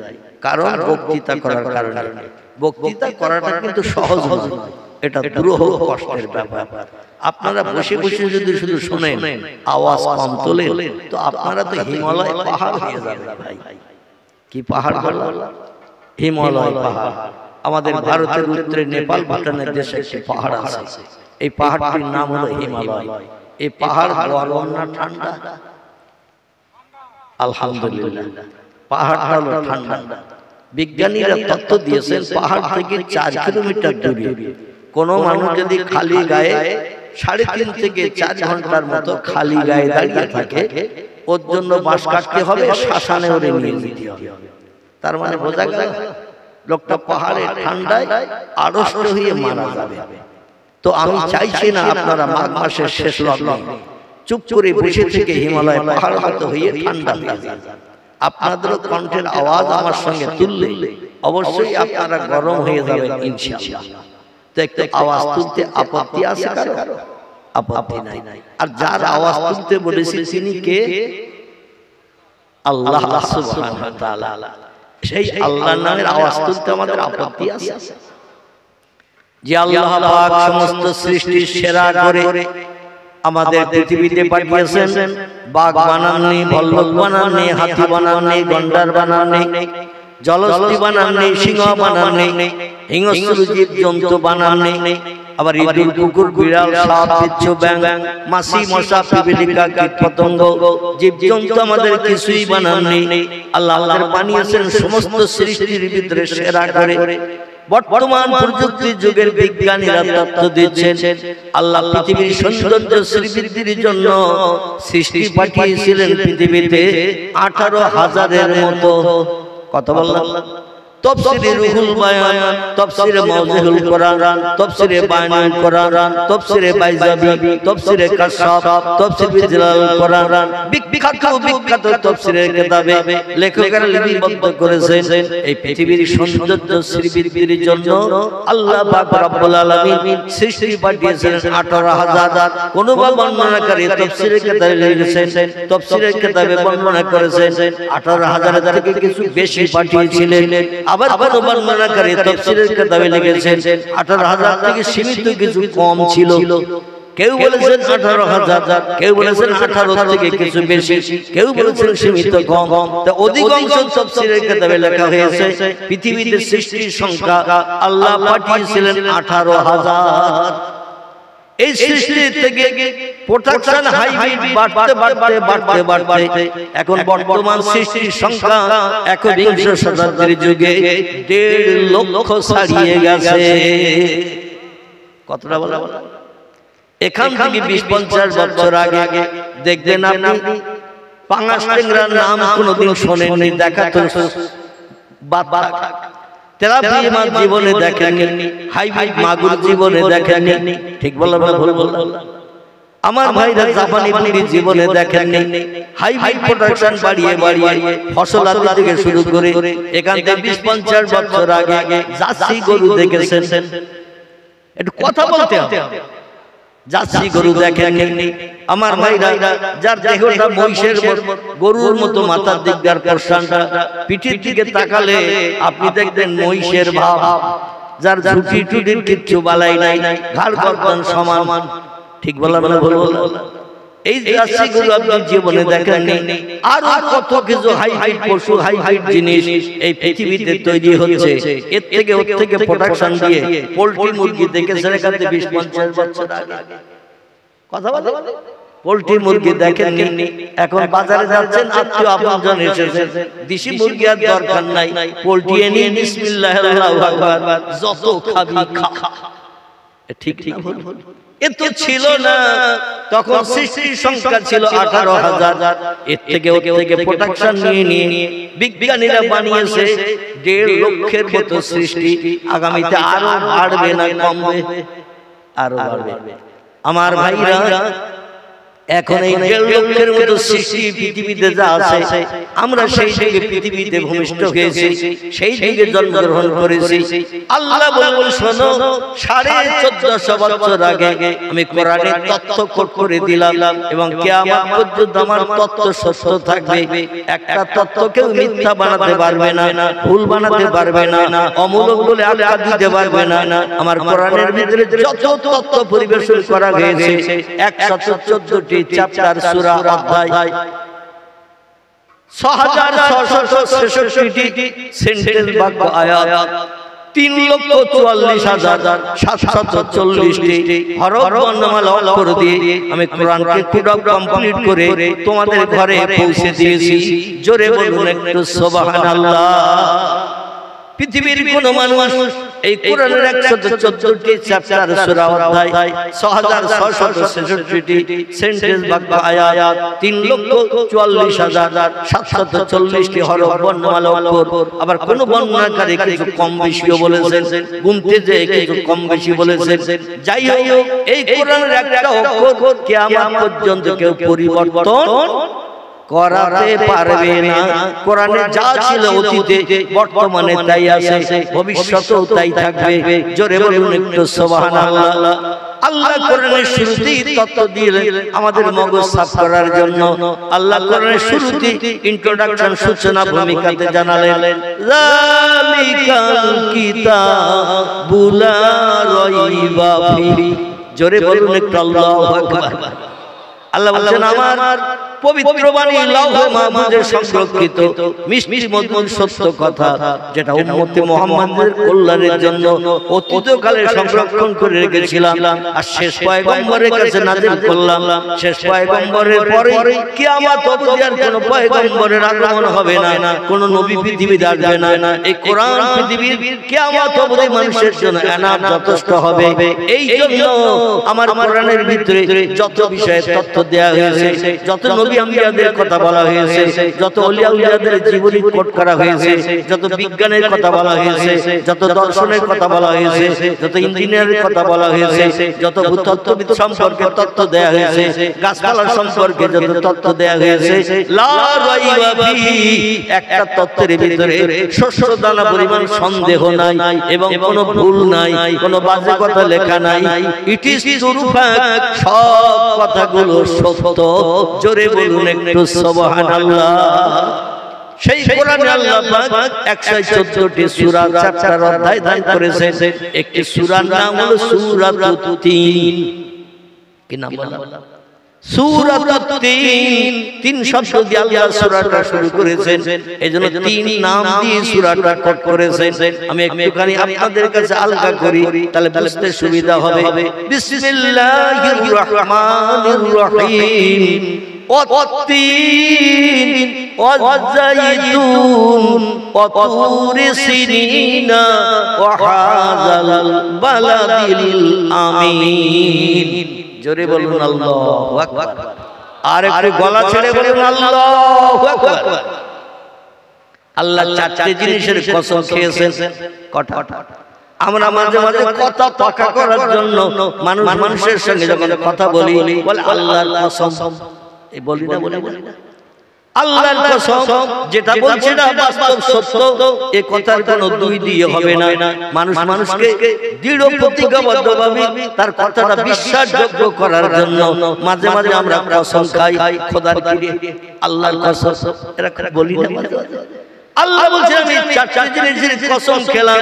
কারণ বক্তৃতা করার কারণে। বক্তৃতা করাটা কিন্তু সহজ নয়, এটা দুরূহ কষ্টের ব্যাপার। আপনারা বসে বসে যদি শুধু শুনেন, আওয়াজ কম তোলেন, তো আপনারা তো হিমালয় পাহাড় হয়ে যাবেন ভাই। কি পাহাড় বললাম? হিমালয় পাহাড়। আমাদের ভারতের উত্তরে নেপাল ভুটানের দেশে একটি পাহাড় আছে, এই পাহাড়টির নাম হলো হিমালয়। এই পাহাড় গরম না ঠান্ডা? আলহামদুলিল্লাহ, পাহাড়টা হলো ঠান্ডা। বিজ্ঞানীরা তথ্য দিয়েছেন পাহাড় থেকে 4 কিলোমিটার দূরে কোন মানুষ যদি খালি গায়ে 3.5 থেকে 4 ঘন্টার মতো খালি গায়ে দাঁড়িয়ে থাকে, ওর জন্য বাঁশ কাটতে হবে, শ্মশানে ওরে নিয়ে যেতে হবে। তার মানে বোঝা গেল লোকটা পাহাড়ের ঠান্ডায় আড়ষ্ট হয়ে মারা যাবে। তো আমি চাইছি না আপনারা মাঘ মাসের শেষ লগ্নে চুপ করে বসে থেকে হিমালয় পাহাড় মতো হয়ে ঠান্ডা হয়ে যান। আপনাদেরও কণ্ঠের আওয়াজ আমার সঙ্গে তুললে অবশ্যই আপনারা গরম হয়ে যাবেন ইনশাআল্লাহ। তো একটু আওয়াজ তুলতে আপত্তি আছে কারো? আপত্তি নাই। আর যার আওয়াজ তুলতে বলেছি তিনি কে? আল্লাহ সুবহানাহু ওয়া তাআলা। সেই আল্লাহর নামের আওয়াজ তুলতে আমাদের আপত্তি আছে? যে আল্লাহ পাক সমস্ত সৃষ্টির সেরা করে আমাদের পৃথিবীতে পাঠিয়েছেন, বাঘ বানাননি, ভল্লুক বানাননি, হাতি বানাননি, গন্ডার বানাননি, জলহস্তী বানাননি, সিংহ বানাননি, হিংস্র জীব জন্তু বানাননি, আবার ইঁদুর, কুকুর, বিড়াল, সাপ, বিচ্ছু, ব্যাঙ, মাছি, মশা, পিপীলিকা, কীট পতঙ্গ, জীব জন্তু আমাদের কিছুই বানাননি। আল্লাহ বানিয়েছেন সমস্ত সৃষ্টির ভিতরে সেরা করে। বর্তমান প্রযুক্তি যুগের বিজ্ঞানীরা তথ্য দিচ্ছেন আল্লাহ পৃথিবীর সৌন্দর্য শ্রীবৃদ্ধির জন্য সৃষ্টি পাঠিয়েছিলেন পৃথিবীতে 18,000-এর মতো। কত বললাম? তাফসীরে রুহুল বায়ান, তাফসীরে মাওজুহুল কোরআন, তাফসীরে বায়ানুল কোরআন, তাফসীরে বাইজাবি, তাফসীরে কাশফ, তাফসীরে জালালুল কোরআন, বিখ্যাত তাফসীরের কিতাবে লেখকেরা লিপিবদ্ধ করেছেন এই পৃথিবীর সৌন্দর্য শ্রীবৃদ্ধির জন্য আল্লাহ পাক রব্বুল আলামিন সৃষ্টি পাঠিয়েছেন 18,000। কোন বর্ণনাকারী তাফসীরের কিতাবে লিখেছেন, তাফসীরের কিতাবে বর্ণনা করেছেন 18,000 থেকে কিছু বেশি পাঠিয়েছিলেন। আবার কোন বর্ণনাকারী তাফসীরের কিতাবে লিখেছেন 18,000 থেকে সীমিত কিছু কম ছিল। কেউ বলেছেন 18,000, কেউ বলেছেন 18 থেকে কিছু বেশি, কেউ বলেছেন সীমিত কম। তো অধিকাংশ তাফসীরের কিতাবে লেখা হয়েছে পৃথিবীতে সৃষ্টির সংখ্যা আল্লাহ পাঠিয়েছিলেন 18,000। এই সৃষ্টি থেকে প্রোডাকশন হাইব্রিড বাড়তে এখন বর্তমান সৃষ্টির সংখ্যা 21শ শতাব্দীর যুগে 1.5 লক্ষ ছাড়িয়ে গেছে। কতটা বলা? এখান থেকে 20-50 বছর আগে দেখবেন আপনি পাঙাশ ট্যাংরার নাম কোনোদিন শোনেননি, দেখা তো তেলাপিয়া মাছ জীবনে দেখেননি, হাইব্রিড মাগুর জীবনে দেখেননি। ঠিক বললাম না ভুল বললাম? আমার ভাইরা জাপানি মুরগি জীবনে দেখেননি। হাইব্রিড প্রোডাকশন বাড়িয়ে ফসল আদি থেকে শুরু করে এখান থেকে 20-50 বছর আগে জার্সি গরু দেখেছেন। একটু কথা বলতে হবে। জার্সি গরু দেখেননি। আমার ভাইরা যার দেহটা মহিষের গরুর মতো, মাথার দিক দিয়ে পোর্শনটা, পিঠের দিকে তাকালে আপনি দেখবেন মহিষের ভাব, যার ঝুটি টুটির কিচ্ছু বালাই নাই, ঘাড় গর্দন সমান। ঠিক বললাম না ভুল বললাম? এই জার্সি গরু আপনি জীবনে দেখেননি। আর কত কিছু হাইব্রিড পশু, হাইব্রিড জিনিস এই পৃথিবীতে তৈরি হচ্ছে। এর থেকে ওর থেকে প্রোডাকশন দিয়ে পোল্ট্রি মুরগি দেখেছেন এখান থেকে 20-50 বছর আগে। কথা বলে পোল্ট্রি মুরগি দেখেননি। এখন বাজারে যাচ্ছেন, আত্মীয় আপনজন এসেছেন, দেশি মুরগি আর দরকার নাই, পোল্ট্রি এনে বিসমিল্লাহ আল্লাহু আকবার, যত খাবি খা। ঠিক না ভুল? এত ছিল না তখন সৃষ্টির সংখ্যা ছিল 18,000। এর থেকে ওর থেকে প্রোডাকশন নিয়ে বিজ্ঞানীরা বানিয়েছে 1.5 লক্ষের মতো সৃষ্টি। আগামীতে আরো বাড়বে না কমবে? আরো বাড়বে। আমার ভাইরা এখন এই 1.5 লক্ষের মতো সৃষ্টি পৃথিবীতে যা আছে, আমরা সেই যুগে পৃথিবীতে ভূমিষ্ঠ হয়েছি, সেই যুগে জন্মগ্রহণ করেছি। আল্লাহ বলেন শোনো, 1450 বছর আগে আমি কোরআনের তথ্য কোট করে দিলাম এবং কিয়ামত পর্যন্ত আমার তথ্য সত্য থাকবে। একটা তথ্য কেউ মিথ্যা বানাতে পারবে না, ভুল বানাতে পারবে না, অমূলক বলে আখ্যা দিতে পারবে না। আমার কোরআনের ভিতরে যত তথ্য পরিবেশন করা হয়েছে 114টি চ্যাপ্টার, সূরা, অধ্যায়, 6666টি সেন্টেন্স বাক্য আয়াত, 3,44,740টি হরফ বর্ণমালা অক্ষর দিয়ে আমি কোরআনকে কমপ্লিট করে তোমাদের ঘরে পৌঁছে দিয়েছি। জোরে বলুন একটু সুবহানাল্লাহ। পৃথিবীর কোন মানুষ এই কোরআনের 114টি চ্যাপ্টার সূরা অধ্যায় 6666টি সেন্টেন্স বাক্য আয়াত 3,44,740টি হরফ বর্ণমালা অক্ষর, আবার কোন বর্ণনাকারী কিছু কম বেশিও বলেছেন, গুনতে যে কিছু কম বেশি বলেছেন। যাই হোক, এই কোরআনের একটা অক্ষর কিয়ামত পর্যন্ত কেউ পরিবর্তন করাতে পারবে না। কোরআনে যা ছিল অতীতে, বর্তমানে তাই আছে, ভবিষ্যতেও তাই থাকবে। জোরে বলুন একটু সুবহানাল্লাহ। আল্লাহ কোরআনের শুরুতেই তত্ত্ব দিলেন আমাদের মগজ সাফ করার জন্য। আল্লাহ কোরআনের শুরুতেই ইন্ট্রোডাকশন, সূচনা ভূমিকাতে জানালেন যালিকাল কিতাবু লা রাইবা ফিহি। জোরে বলুন একটু আল্লাহু আকবার। আল্লাহ বলেন আমার পবিত্র বাণী লৌহে মাহফুজে সংরক্ষিত মিষ্টি মধুর সত্য কথা, যেটা উম্মতে মুহাম্মাদের কল্যাণের জন্য অতীতকালে সংরক্ষণ করে রেখেছিলাম, আর শেষ পয়গম্বরের কাছে নাযিল করলাম। শেষ পয়গম্বরের পরে কিয়ামত অবধি আর কোনো পয়গম্বরের আগমন হবে না, কোনো নবী পৃথিবীতে আসবে না। এই কোরআন পৃথিবীর কিয়ামত অবধি মানুষের জন্য এনাফ যথেষ্ট হবে। এই জন্য আমার কোরআনের ভিতরে যত বিষয়ে তথ্য দেয়া হয়েছে, যত নবী আম্বিয়াদের কথা বলা হয়েছে, যত ওলিয়া উলিয়াদের জীবনী কোট করা হয়েছে, যত বিজ্ঞানের কথা বলা হয়েছে, যত দর্শনের কথা বলা হয়েছে, যত ইঞ্জিনিয়ারের কথা বলা হয়েছে, যত ভূতত্ত্ববিদ সম্পর্কে তথ্য দেয়া হয়েছে, গাছপালা সম্পর্কে যত তথ্য দেয়া হয়েছে, লা রাইবা ফিহি, একটা তথ্যের ভিতরে শস্য দানা পরিমাণ সন্দেহ নাই এবং কোনো ভুল নাই, কোনো বাজে কথা লেখা নাই। ইট ইজ ট্রু ফ্যাক্ট, সব কথাগুলো সত্য। জোরে বলুন একটু সুবহানাল্লাহ। সেই কোরআনে আল্লাহ পাক 114টি সূরা চ্যাপ্টার অধ্যায় দান করেছেন। একটি সূরার নাম হলো সূরাতুত তিন। কি নাম বলা? সূরাতুত তিন। তিন শব্দ দিয়ে আল্লাহ সূরাটা শুরু করেছেন, এজন্য তিন নাম দিয়ে সূরাটা কোট করেছেন। আমি একটুখানি আপনাদের কাছে আলগা করি, তাহলে বুঝতে সুবিধা হবে। বিসমিল্লাহির রহমানির রহিম। والتين والزيتون وطور سينين وهذا البلد الأمين। জোরে বলুন আল্লাহু আকবার। আর একটু গলা ছেড়ে বলুন আল্লাহু আকবার। আল্লাহ চারটি জিনিসের কসম খেয়েছেন। কটা? আমরা মাঝে মাঝে কথা পাকা করার জন্য মানুষের সঙ্গে যখন কথা বলি, বলে আল্লাহর কসম, এই বলি না, বলি না আল্লাহর কসম। যেটা বলছে না বাস্তব সত্য, এই কথার কোনো দুই দিয়ে হবে না। মানুষকে দৃঢ় প্রতিজ্ঞাবদ্ধভাবে তার কথাটা বিশ্বাসযোগ্য করার জন্য মাঝে মাঝে আমরা কসম খাই, খোদার কিরে আল্লাহর কসম, এরা বলি না। আল্লাহ বলছে আমি চারটি জিনিসের কসম খেলাম,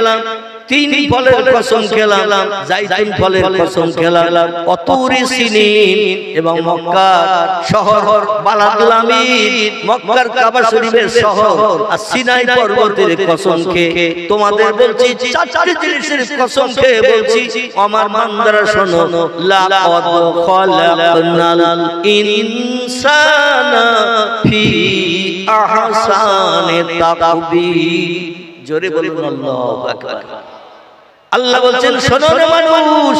তিন ফলের কসম খেলাম, জাইতুন ফলের কসম খেলাম, অতুরি সিনিন এবং মক্কার শহর বালাদুল আমিন, মক্কার কাবা শরীফের শহর, আর সিনাই পর্বতের কসম খেয়ে তোমাদের বলছি চারটি জিনিসের কসম খেয়ে বলছি, আমার বান্দারা শোনো, লাকাদ খালাকনাল ইনসানা ফি আহসানি তাকবীর। জোরে বলুন আল্লাহু আকবার। আল্লাহ বলছেন শোনো রে মানুষ,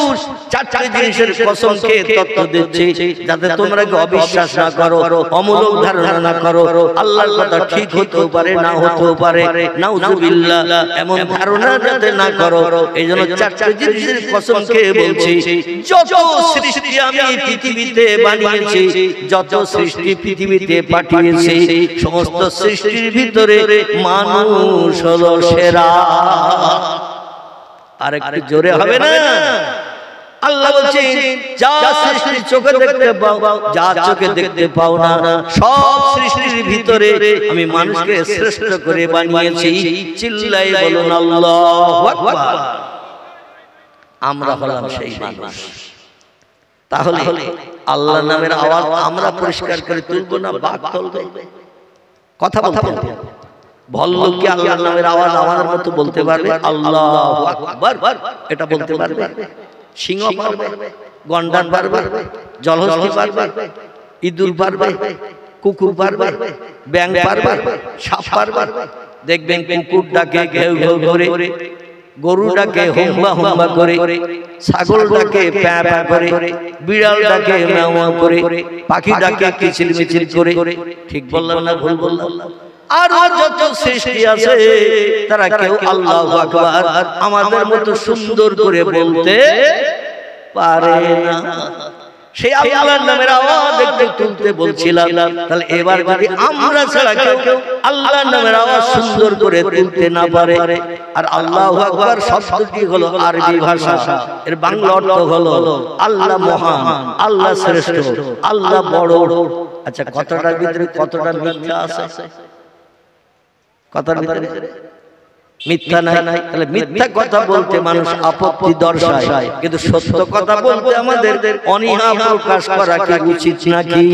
চারটি জিনিসের কসম খেয়ে তত্ত্ব দিচ্ছি, যাতে তোমরা অবিশ্বাস না করো, অমূলক ধারণা না করো। আল্লাহর কথা ঠিক হতেও পারে, না হতেও পারে, নাউজুবিল্লাহ, এমন ধারণা যাতে না করো। এই জন্য চারটি জিনিসের কসম খেয়ে বলছি, যত সৃষ্টি আমি পৃথিবীতে বানিয়েছি, যত সৃষ্টি পৃথিবীতে পাঠিয়েছি, সমস্ত সৃষ্টির ভিতরে মানুষ হলো সেরা। আর একটু জোরে হবে না? আল্লাহ বলছেন যা সৃষ্টি চোখে দেখতে পাও, যা চোখে দেখতে পাও না, সব সৃষ্টির ভিতরে আমি মানুষকে শ্রেষ্ঠ করে বানিয়েছি। চিল্লাই বলুন আল্লাহু আকবার। আমরা হলাম সেই মানুষ। তাহলে আল্লাহর নামের আওয়াজ আমরা পরিষ্কার করে তুলবো না বাক তুলবে? কথা বলতে হবে। ভল্লুক কি আল্লাহর নামের আওয়াজ আমাদের মতো বলতে পারবে? আল্লাহু আকবার এটা বলতে পারবে? সিংহ পারবে, গন্ডার পারবে, জলহস্তি পারবে, ইঁদুর পারবে, কুকুর পারবে, ব্যাঙ পারবে, সাপ পারবে? দেখবেন কুকুর ডাকে ঘেউ ঘেউ করে, গরু ডাকে হোম্বা হোম্বা করে, ছাগল ডাকে প্যাঁ প্যাঁ করে, বিড়াল ডাকে ম্যাও ম্যাও করে, পাখি ডাকে কিচির মিচির করে। ঠিক বললাম না ভুল বললাম? আর যত সৃষ্টি আছে তারা কেউ আল্লাহু আকবার আমাদের মতো সুন্দর করে বলতে পারে না। সেই আল্লাহর নামের আওয়াজ একটু তুলতে বলছিলাম। তাহলে এবার যদি আমরা ছাড়া কেউ আল্লাহর নামের আওয়াজ সুন্দর করে তুলতে না পারে, আর আল্লাহু আকবার শব্দটি হলো আরবি ভাষা, এর বাংলা অর্থ হলো আল্লাহ মহান, আল্লাহ শ্রেষ্ঠ, আল্লাহ বড়। আচ্ছা, কথাটার ভিতরে কতটা মিথ্যা আছে? কথার ভিতরে মিথ্যা নাই। তাহলে মিথ্যা কথা বলতে মানুষ আপত্তি দর্শায়, কিন্তু সত্য কথা বলতে আমাদের অনীহা প্রকাশ করা কি উচিত নাকি?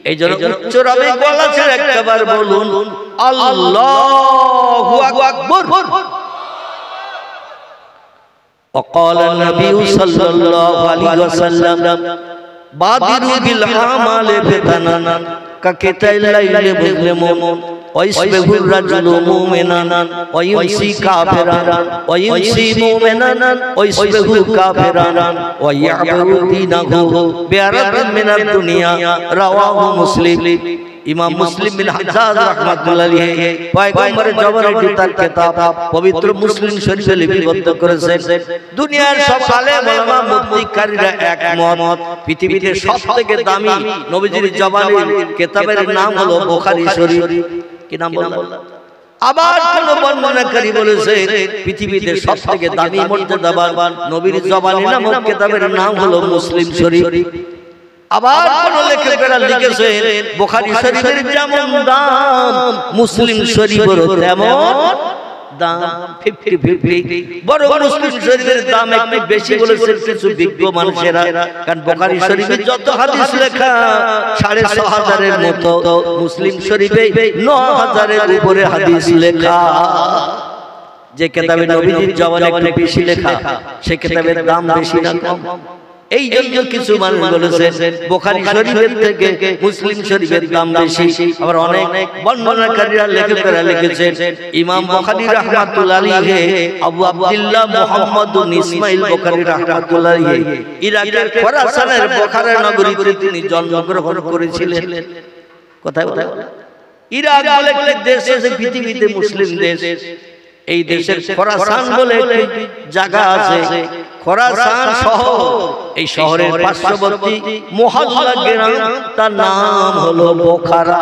এই জন্য উচ্চ রবে গলা ছেড়ে একবার বলুন আল্লাহু আকবার। وقال النبي صلى الله عليه وسلم بادروا بالأعمال فتنا كقطع الليل مظلم ويصبح الرجل مؤمنا ويمسي كافرا ويمسي مؤمنا ويصبح كافرا ويعبر دينه بعرض من الدنيا رواه مسلم। ইমাম মুসলিম বিন হাজ্জাজ রাহমাতুল্লাহ আলাইহি পয়গম্বরের জবানে তার কিতাব পবিত্র মুসলিম শরীফে লিপিবদ্ধ করেছেন। দুনিয়ার সব আলেম ওলামা মুফতিকারীরা একমত, পৃথিবীতে সবথেকে দামি নবীজির জবানের কিতাবের নাম হলো বুখারী শরীফ। কি নাম বললাম? আবার কোন বর্ণনাকারী বলেছে পৃথিবীতে সবথেকে দামি মর্যাদাবান নবীর জবানের নামক কিতাবের নাম হলো মুসলিম শরীফ। আবার কোন লেখকেরা লিখেছেন বুখারী শরীফের যেমন দাম মুসলিম শরীফেরও তেমন দাম, 50-50। বড় মুসলিম শরীফের দাম একটু বেশি বলেছেন কিছু বিজ্ঞ মানুষেরা, কারণ বুখারী শরীফে যত হাদিস লেখা 6,500 এর মতো, মুসলিম শরীফে 9,000 এর উপরে হাদিস লেখা। যে কিতাবে নবীজির জবানে একটু বেশি লেখা, সে কিতাবের দাম বেশি না কম? এই জন্য কিছু মানুষ বলেছেন বুখারী শরীফের থেকে মুসলিম শরীফের দাম বেশি। আবার অনেক বর্ণনাকারীরা লেখকেরা লিখেছেন ইমাম বুখারী রাহমাতুল্লাহ আলাইহি আবু আব্দুল্লাহ মুহাম্মদ ইবনে ইসমাঈল বুখারী রাহমাতুল্লাহ আলাইহি ইরাকের খোরাসানের বুখারা নগরীতে তিনি জন্মগ্রহণ করেছিলেন। কোথায়? ইরাক বলে একটি দেশ আছে পৃথিবীতে, মুসলিম দেশ। এই দেশের খোরাসান বলে একটি জায়গা আছে, খোরাসান শহর। এই শহরের পার্শ্ববর্তী মুহাল্লা গ্রাম, তার নাম হলো বোখারা।